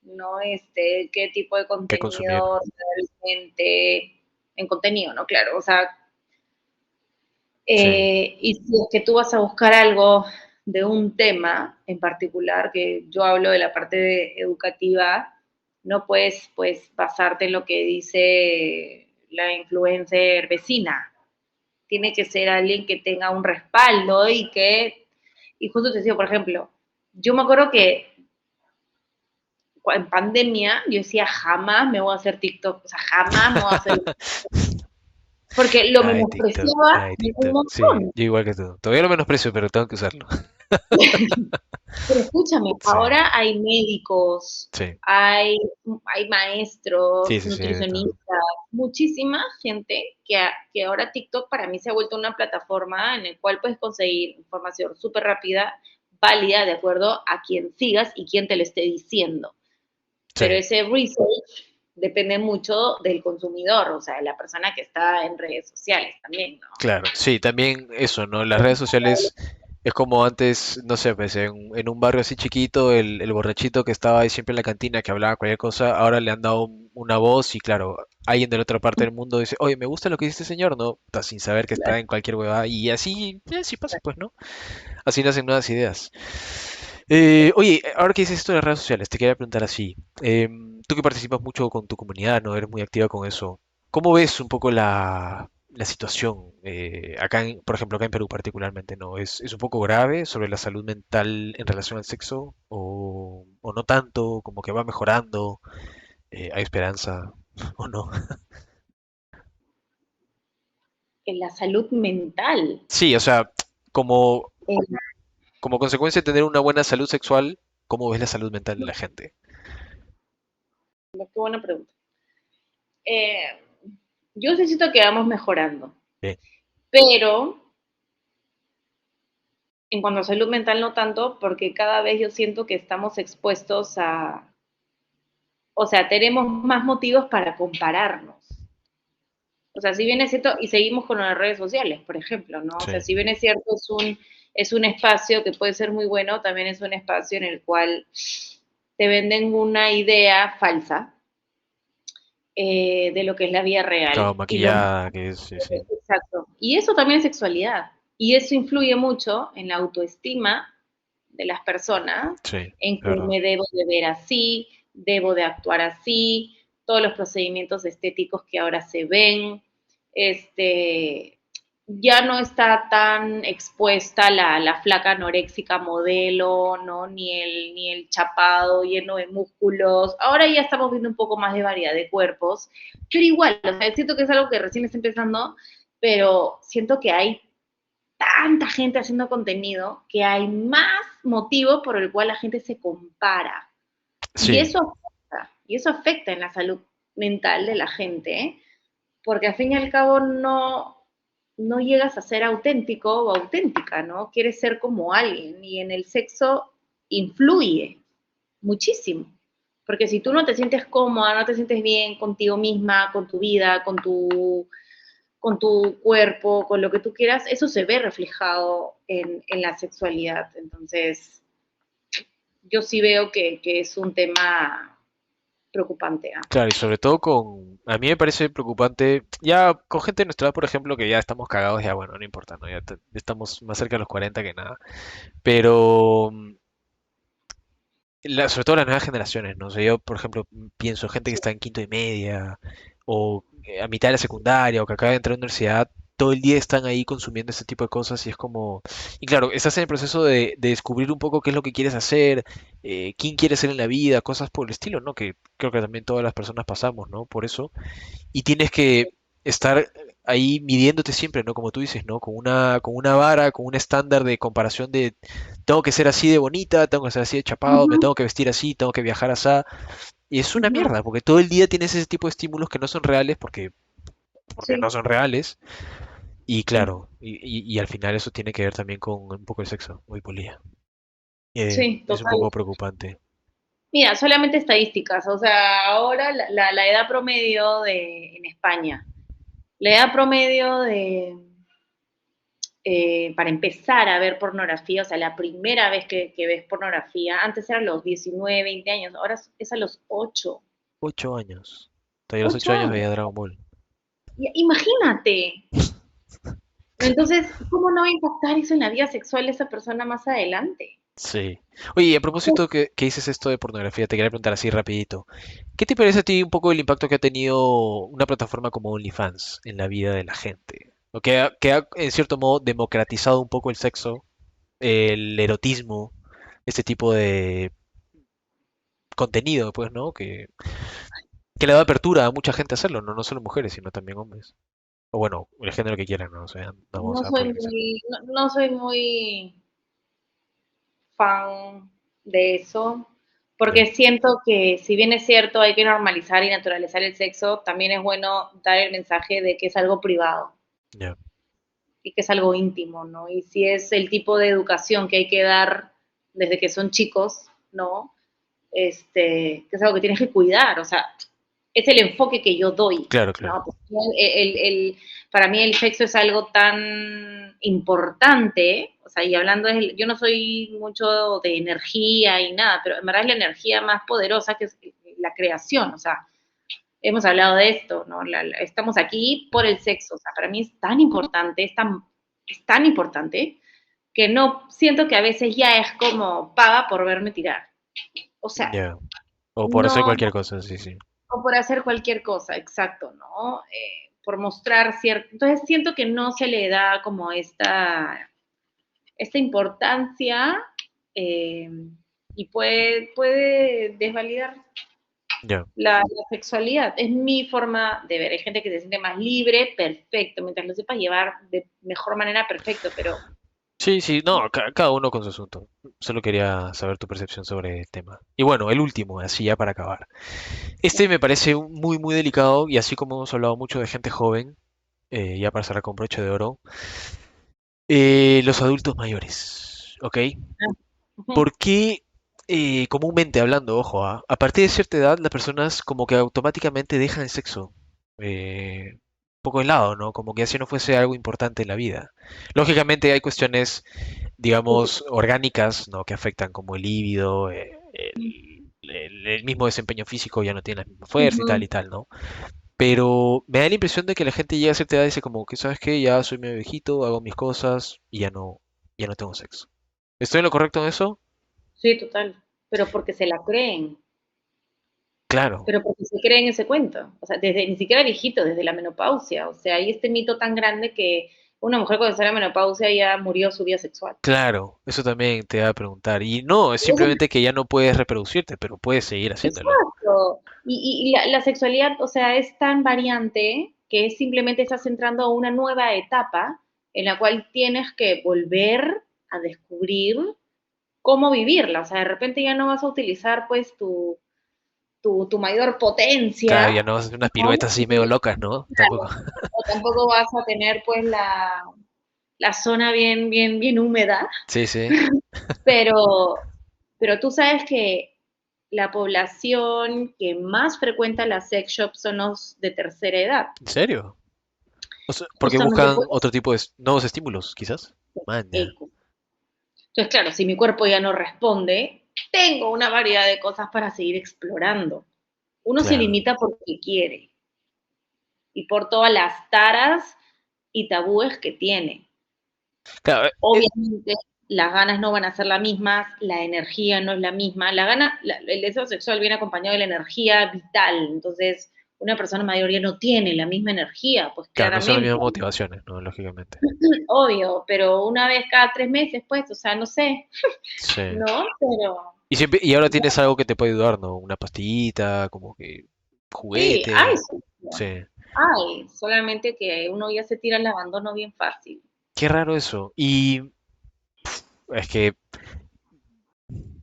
¿no? Qué tipo de
qué consumir.
contenido realmente, en contenido, ¿no? Claro, o sea,
Sí,
y si es que tú vas a buscar algo de un tema en particular, que yo hablo de la parte educativa, no puedes pues basarte en lo que dice la influencer vecina. Tiene que ser alguien que tenga un respaldo y justo te digo, por ejemplo, yo me acuerdo que en pandemia yo decía, jamás me voy a hacer TikTok, o sea, jamás me voy a hacer, porque lo
ay, TikTok,
menospreciaba
ay,
un
TikTok. Sí,
montón.
yo igual que tú. Todavía lo menosprecio, pero tengo que usarlo.
Pero escúchame,
Sí,
ahora hay médicos,
sí,
hay, hay
sí,
maestros,
sí, sí, de todo.
nutricionistas, muchísima gente que ahora TikTok para mí se ha vuelto una plataforma en la cual puedes conseguir información súper rápida, válida, de acuerdo a quien sigas y quién te lo esté diciendo.
Sí,
Pero ese research depende mucho del consumidor, o sea, de la persona que está en redes sociales también, ¿no?
claro. Sí, también eso, ¿no? Las redes sociales es como antes, no sé, pues en un barrio así chiquito, el borrachito que estaba ahí siempre en la cantina, que hablaba cualquier cosa, ahora le han dado una voz y claro, alguien de la otra parte del mundo dice, oye, me gusta lo que dice este señor, ¿no? Está sin saber que está en cualquier huevada y así pasa, pues, ¿no? Así nacen nuevas ideas. Oye, ahora que dices esto de las redes sociales, te quería preguntar así. Tú que participas mucho con tu comunidad, ¿no? Eres muy activa con eso. ¿Cómo ves un poco la situación acá, por ejemplo, acá en Perú particularmente, ¿no? ¿Es un poco grave sobre la salud mental en relación al sexo? ¿O no tanto? ¿Como que va mejorando? ¿Hay esperanza? ¿O no?
En la salud mental.
Sí, o sea, como,
En
como consecuencia de tener una buena salud sexual, ¿cómo ves la salud mental de la gente?
qué buena pregunta. Eh, yo sí siento que vamos mejorando,
Bien.
pero en cuanto a salud mental no tanto, porque cada vez yo siento que estamos expuestos o sea, tenemos más motivos para compararnos. O sea, si bien es cierto, y seguimos con las redes sociales, por ejemplo, ¿no? O
Sí,
sea, si bien es cierto, es un espacio que puede ser muy bueno, también es un espacio en el cual te venden una idea falsa de lo que es la vida
claro,
real.
maquillada, que es, sí, sí,
Exacto. Y eso también es sexualidad. Y eso influye mucho en la autoestima de las personas,
sí, es
en que
verdad.
me debo de ver así, debo de actuar así, todos los procedimientos estéticos que ahora se ven, este, ya no está tan expuesta la flaca anoréxica modelo, ¿no? Ni el chapado lleno de músculos. Ahora ya estamos viendo un poco más de variedad de cuerpos, pero igual, o sea, siento que es algo que recién está empezando, pero siento que hay tanta gente haciendo contenido que hay más motivo por el cual la gente se compara.
Sí,
Y eso afecta en la salud mental de la gente, ¿eh? Porque al fin y al cabo no llegas a ser auténtico o auténtica, ¿no? Quieres ser como alguien y en el sexo influye muchísimo. Porque si tú no te sientes cómoda, no te sientes bien contigo misma, con tu vida, con tu cuerpo, con lo que tú quieras, eso se ve reflejado en la sexualidad. Entonces, yo sí veo que es un tema preocupante. ¿Ah?
claro, y sobre todo a mí me parece preocupante, ya con gente de nuestra edad, por ejemplo, que ya estamos cagados, ya bueno, no importa, ¿no? Ya estamos más cerca de los 40 que nada, pero sobre todo las nuevas generaciones, ¿no? O sea, yo, por ejemplo, pienso gente que está en quinto y media, o a mitad de la secundaria, o que acaba de entrar a la universidad, todo el día están ahí consumiendo este tipo de cosas y es como... Y claro, estás en el proceso de descubrir un poco qué es lo que quieres hacer, quién quieres ser en la vida, cosas por el estilo, ¿no? Que creo que también todas las personas pasamos, ¿no? Por eso. Y tienes que estar ahí midiéndote siempre, ¿no? Como tú dices, ¿no? Con una vara, con un estándar de comparación de tengo que ser así de bonita, tengo que ser así de chapado, me
Ujú,
tengo que vestir así, tengo que viajar así. Y es una
ujú,
mierda, porque todo el día tienes ese tipo de estímulos que no son reales, porque no
sí,
son reales. Y
sí,
claro, y al final eso tiene que ver también con un poco el sexo, muy polía.
sí,
Es un poco
total.
preocupante.
Mira, solamente estadísticas, o sea, ahora la edad promedio en España, la edad promedio para empezar a ver pornografía, o sea, la primera vez que ves pornografía, antes eran los 19, 20 años, ahora es a los 8,
8 años. Todavía a los
8
8 años
años.
veía Dragon Ball.
Imagínate. Entonces, ¿cómo no va a impactar eso en la vida sexual de esa persona más adelante?
Sí. Oye, y a propósito que dices esto de pornografía, te quería preguntar así rapidito. ¿Qué te parece a ti un poco el impacto que ha tenido una plataforma como OnlyFans en la vida de la gente? O que ha, en cierto modo, democratizado un poco el sexo, el erotismo, este tipo de contenido, pues, ¿no? Que le da apertura a mucha gente a hacerlo, no, no solo mujeres, sino también hombres. O bueno, el género que quieran, ¿no? O sea, no vamos a polemizar.
No soy muy fan de eso,
Ya,
porque siento que si bien es cierto hay que normalizar y naturalizar el sexo, también es bueno dar el mensaje de que es algo privado
ya,
y que es algo íntimo, ¿no? Y si es el tipo de educación que hay que dar desde que son chicos, ¿no? Que es algo que tienes que cuidar, o sea, es el enfoque que yo doy,
claro,
¿no?
claro.
Para mí el sexo es algo tan importante, o sea, y hablando, yo no soy mucho de energía y nada, pero en verdad es la energía más poderosa que es la creación, o sea, hemos hablado de esto, ¿no? Estamos aquí por el sexo, o sea, para mí es tan importante, es tan importante que no siento que a veces ya es como paga por verme tirar. O sea,
Ya. O por hacer
no,
cualquier cosa, sí, sí.
o por hacer cualquier cosa, exacto, ¿no? Por mostrar cierto. Entonces siento que no se le da como esta importancia eh, y puede desvalidar
Ya.
la sexualidad. Es mi forma de ver. Hay gente que se siente más libre, perfecto, mientras lo sepas llevar de mejor manera, perfecto, pero
Sí, sí, no, cada uno con su asunto. Solo quería saber tu percepción sobre el tema. Y bueno, el último, así ya para acabar. Este me parece muy, muy delicado y así como hemos hablado mucho de gente joven, ya para cerrar con broche de oro, los adultos mayores, ¿ok?
uh-huh,
¿Por qué, comúnmente hablando, ojo, a partir de cierta edad las personas como que automáticamente dejan el sexo? Un poco de lado, ¿no? Como que así no fuese algo importante en la vida. Lógicamente hay cuestiones digamos, orgánicas, ¿no? Que afectan como el líbido, el mismo desempeño físico ya no tiene la misma fuerza
uh-huh.
y tal, ¿no? Pero me da la impresión de que la gente llega a cierta edad y dice como que, ¿sabes qué? Ya soy medio viejito, hago mis cosas y ya no tengo sexo. ¿Estoy en lo correcto en eso?
Sí, total. Pero porque se la creen.
Claro,
Pero porque se creen ese cuento, o sea, desde ni siquiera viejito, desde la menopausia, o sea, hay este mito tan grande que una mujer cuando está en la menopausia ya murió su vida sexual.
claro, eso también te iba a preguntar. Y no, es
Eso
simplemente que ya no puedes reproducirte, pero puedes seguir haciéndolo.
exacto. Y la sexualidad, o sea, es tan variante que simplemente estás entrando a una nueva etapa en la cual tienes que volver a descubrir cómo vivirla. O sea, de repente ya no vas a utilizar pues tu mayor
Claro,
potencia,
ya no vas a hacer unas
¿no?
piruetas así medio locas, ¿no? Tampoco.
O tampoco vas a tener pues la zona bien húmeda,
Sí, sí.
pero, pero tú sabes que la población que más frecuenta las sex shops son los de tercera edad,
¿En serio? O sea, porque
justamente
buscan
por
otro tipo de nuevos estímulos, quizás. Manda.
eco. Entonces, claro, si mi cuerpo ya no responde, tengo una variedad de cosas para seguir explorando. Uno se
Claro.
limita porque quiere y por todas las taras y tabúes que tiene.
Claro,
Obviamente. las ganas no van a ser las mismas, la energía no es la misma. El deseo sexual viene acompañado de la energía vital, entonces una persona mayor ya no tiene la misma energía, pues
Claro, no son las
claramente,
mismas motivaciones, ¿no? Lógicamente.
obvio, pero una vez cada 3 meses, pues, o sea, no sé,
Sí.
¿no? Pero
Y siempre, y ahora tienes algo que te puede ayudar, ¿no? Una pastillita, como que
sí, ay,
juguete.
sí,
Sí.
ay, solamente que uno ya se tira al abandono bien fácil.
Qué raro eso. Y es que,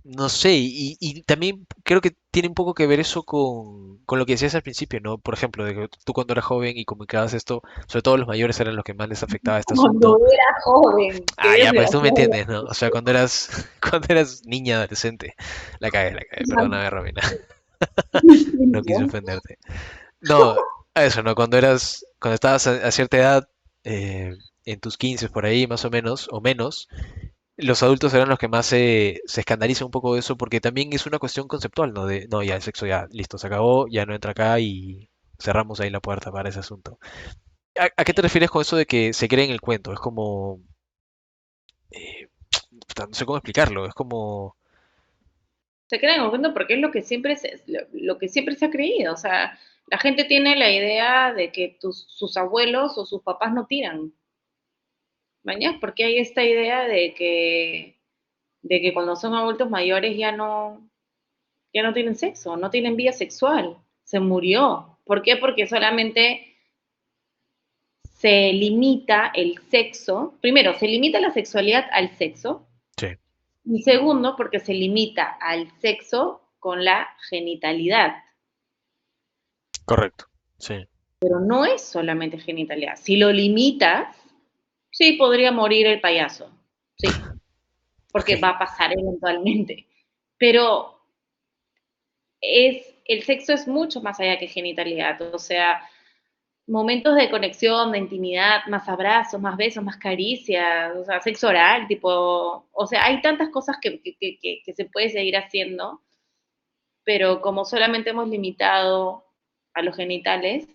no sé, y también creo que tiene un poco que ver eso con lo que decías al principio, ¿no? Por ejemplo, de que tú cuando eras joven y comunicabas esto, sobre todo los mayores eran los que más les afectaba este
Cuando
asunto.
era joven, qué
Ah, ya, pues tú me
desgraciado.
entiendes, ¿no? O sea, cuando eras, cuando eras niña, adolescente, la cagué, perdóname, Romina, no quise ofenderte. No, a eso, ¿no? Cuando estabas a cierta edad, en tus 15 por ahí, más o menos, los adultos eran los que más se escandalizan un poco de eso, porque también es una cuestión conceptual, ¿no? De, no, ya el sexo ya, listo, se acabó, ya no entra acá y cerramos ahí la puerta para ese asunto. ¿A qué te refieres con eso de que se cree en el cuento? Es como, eh, puta, no sé cómo explicarlo, es como,
Se quedan confundiendo porque es lo que siempre se ha creído. O sea, la gente tiene la idea de que sus abuelos o sus papás no tiran. ¿Mañas? Porque hay esta idea de que cuando son adultos mayores ya no tienen sexo, no tienen vida sexual. Se murió. ¿Por qué? Porque solamente se limita el sexo. Primero, se limita la sexualidad al sexo.
sí,
Y segundo, porque se limita al sexo con la genitalidad.
correcto, sí,
Pero no es solamente genitalidad. Si lo limitas, sí podría morir el payaso, sí,
ok,
porque va a pasar eventualmente. Pero el sexo es mucho más allá que genitalidad, o sea, momentos de conexión, de intimidad, más abrazos, más besos, más caricias, o sea, sexo oral, tipo, o sea, hay tantas cosas que se puede seguir haciendo, pero como solamente hemos limitado a los genitales,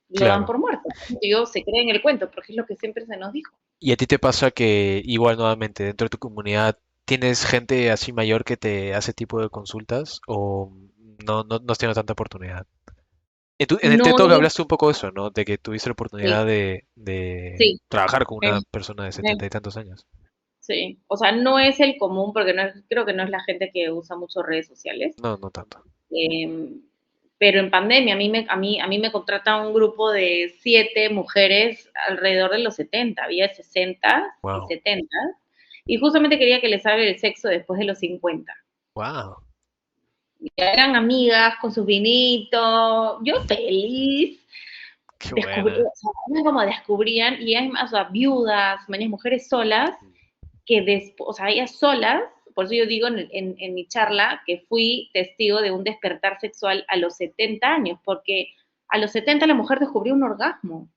lo dan
claro.
por muerto. Digo, se cree en el cuento, porque es lo que siempre se nos dijo.
¿Y a ti te pasa que igual nuevamente dentro de tu comunidad tienes gente así mayor que te hace tipo de consultas o no has tenido tanta oportunidad? En el TED
No
Talk
es,
hablaste un poco de eso, ¿no? De que tuviste la
sí,
oportunidad de
sí,
trabajar con una
es,
persona de
es,
70 y tantos años.
sí. O sea, no es el común, porque creo que no es la gente que usa mucho redes sociales.
No, no tanto.
Eh, pero en pandemia a mí me contrata un grupo de 7 mujeres alrededor de los 70, había 60 y
Wow,
70, y justamente quería que les hable del sexo después de los 50.
wow,
Ya eran amigas con sus vinitos, yo feliz,
qué buena.
o sea, como descubrían, y hay más, o sea, viudas, mujeres solas, que o sea, ellas solas, por eso yo digo en mi charla que fui testigo de un despertar sexual a los 70 años, porque a los 70 la mujer descubrió un orgasmo.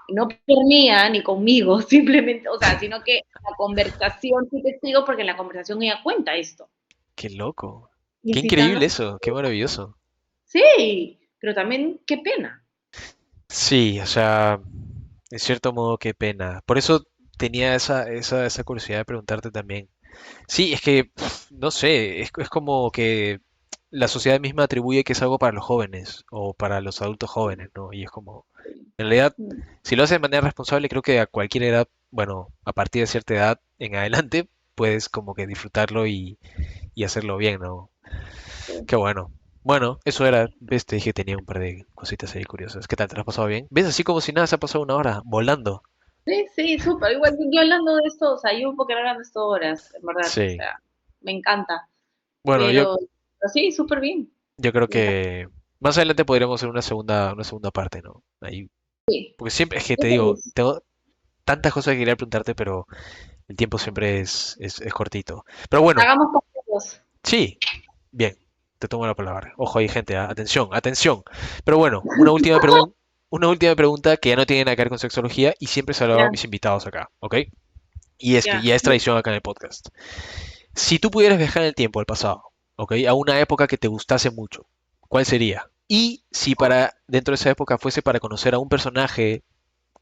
No por mí, ni conmigo, simplemente, o sea, sino que la conversación, fui testigo porque en la conversación ella cuenta esto,
Qué loco. Qué
incitando.
increíble eso, qué maravilloso.
Sí, pero también qué pena.
Sí, o sea, en cierto modo, qué pena. Por eso tenía esa curiosidad de preguntarte también. Sí, es que, no sé, es como que la sociedad misma atribuye que es algo para los jóvenes o para los adultos jóvenes, ¿no? Y es como, en realidad, si lo haces de manera responsable, creo que a cualquier edad, bueno, a partir de cierta edad en adelante, puedes como que disfrutarlo y hacerlo bien, ¿no? Qué bueno. Bueno, eso era, ves, te dije que tenía un par de cositas ahí curiosas. ¿Qué tal? ¿Te lo has pasado bien? ¿Ves? Así como si nada se ha pasado una hora, volando.
Sí, sí, súper. Igual yo hablando de esto, o sea, yo un poco hablando de esto horas, en verdad, o
Sí.
sea, me encanta.
Bueno,
Pero sí, súper bien,
yo creo
me encanta.
que más adelante podríamos hacer una segunda parte, ¿no? Ahí,
Sí,
porque siempre, es que
yo
te digo,
feliz.
tengo tantas cosas que quería preguntarte, pero el tiempo siempre es cortito. Pero bueno,
Hagamos partidos.
sí, bien, te tomo la palabra. Ojo ahí, gente, atención, atención. Pero bueno, una última pregunta que ya no tiene nada que ver con sexología y siempre se lo hago a
Ya,
mis invitados acá, ¿ok? Y es que
ya.
ya es tradición acá en el podcast. Si tú pudieras viajar en el tiempo al pasado, ¿ok? A una época que te gustase mucho, ¿cuál sería? Y si para dentro de esa época fuese para conocer a un personaje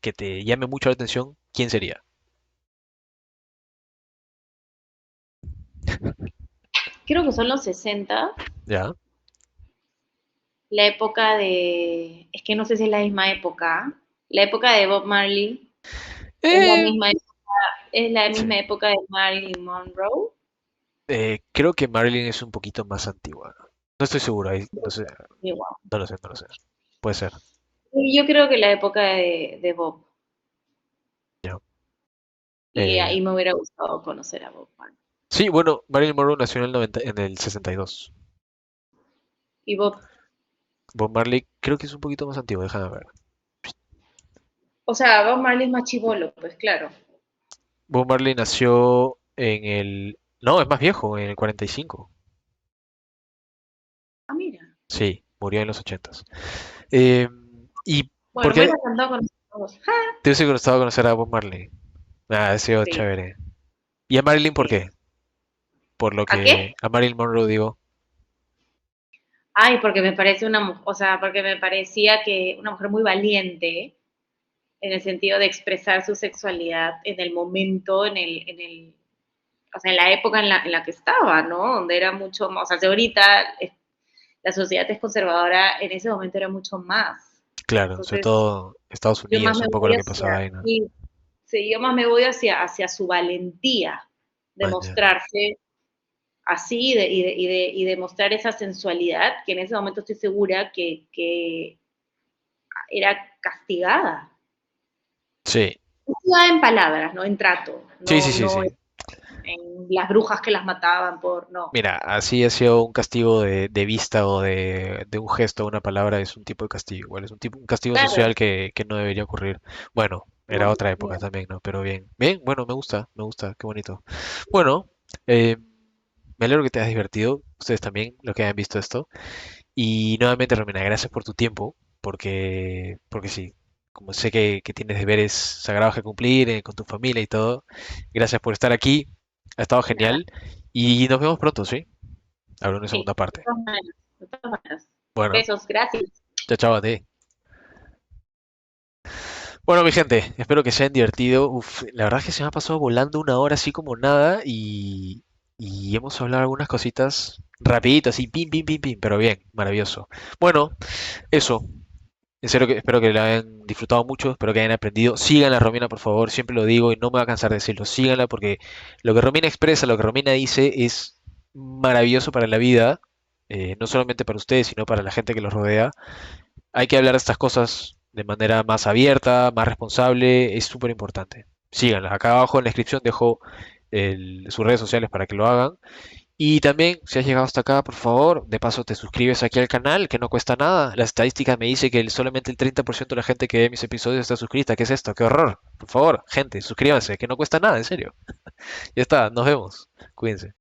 que te llame mucho la atención, ¿quién sería?
creo que son los 60,
¿Ya?
la época de, es que no sé si es la misma época, la época de Bob Marley, es la
Eh,
misma, es la
sí.
misma época de Marilyn Monroe.
Creo que Marilyn es un poquito más antigua. No estoy seguro, ahí, no sé,
Igual.
no lo sé, no lo sé. Puede ser.
Yo creo que la época de Bob,
Ya.
y
Eh,
ahí me hubiera gustado conocer a Bob Marley.
sí, bueno, Marilyn Monroe nació en el 90 en el 62.
Y Bob,
Bob Marley creo que es un poquito más antiguo, déjame ver.
o sea, Bob Marley es más chivolo, pues claro.
Bob Marley nació en el... No, es más viejo, en el 45.
Ah, mira.
Sí, murió en los 80. Eh, ¿Y por
Bueno, me
qué
hubiera encantado conocerlos. ¡Ja!
te hubiese gustado conocer a Bob Marley? Ah, ha sido
Sí,
chévere. ¿Y a Marilyn por
sí.
qué? Por lo
¿A
que...
qué?
A Marilyn Monroe digo,
Ay, porque me parece una mujer, o sea, porque me parecía que una mujer muy valiente en el sentido de expresar su sexualidad en el momento, o sea, en la época en la que estaba, ¿no? Donde era mucho más, o sea, si ahorita la sociedad es conservadora, en ese momento era mucho más.
claro, sobre
Entonces,
todo Estados
yo más
Unidos,
me
un poco lo
voy
que pasaba
hacia,
ahí, ¿no?
sí, sí, yo más me voy hacia su valentía de
Man, ya.
mostrarse así y de mostrar esa sensualidad que en ese momento estoy segura que era castigada.
Sí,
Castigada en palabras, no en trato,
sí, sí,
no,
sí,
no
sí.
en las brujas que las mataban por, no.
Mira, así ha sido un castigo de vista o de un gesto o una palabra, es un tipo de castigo, igual es un tipo, un castigo
Claro,
social que no debería ocurrir. Bueno, era
no,
otra época
no.
también, ¿no? Pero bien, bien, bueno, me gusta, qué bonito. Bueno, eh, me alegro que te hayas divertido, ustedes también, los que hayan visto esto. Y nuevamente, Romina, gracias por tu tiempo, porque sí, como sé que tienes deberes sagrados que cumplir con tu familia y todo, gracias por estar aquí, ha estado
Nada,
genial y nos vemos pronto, ¿sí? Habrá una segunda
sí, de
parte.
todas maneras, de todas maneras.
Bueno,
Besos, gracias.
chao, chao a ti. Bueno, mi gente, espero que se hayan divertido. Uf, la verdad es que se me ha pasado volando una hora así como nada y hemos hablado algunas cositas rapidito, así, pim, pim, pim, pim, pero bien, maravilloso. Bueno, eso. En serio que espero que la hayan disfrutado mucho, espero que hayan aprendido. Síganla, Romina, por favor, siempre lo digo y no me voy a cansar de decirlo. Síganla porque lo que Romina expresa, lo que Romina dice es maravilloso para la vida, no solamente para ustedes, sino para la gente que los rodea. Hay que hablar de estas cosas de manera más abierta, más responsable, es súper importante. Síganla. Acá abajo en la descripción dejo sus redes sociales para que lo hagan. Y también, si has llegado hasta acá, por favor, de paso te suscribes aquí al canal, que no cuesta nada. La estadística me dice que solamente el 30% de la gente que ve mis episodios está suscrita. ¿Qué es esto? ¡Qué horror! Por favor, gente, suscríbanse, que no cuesta nada, en serio. Ya está, nos vemos. Cuídense.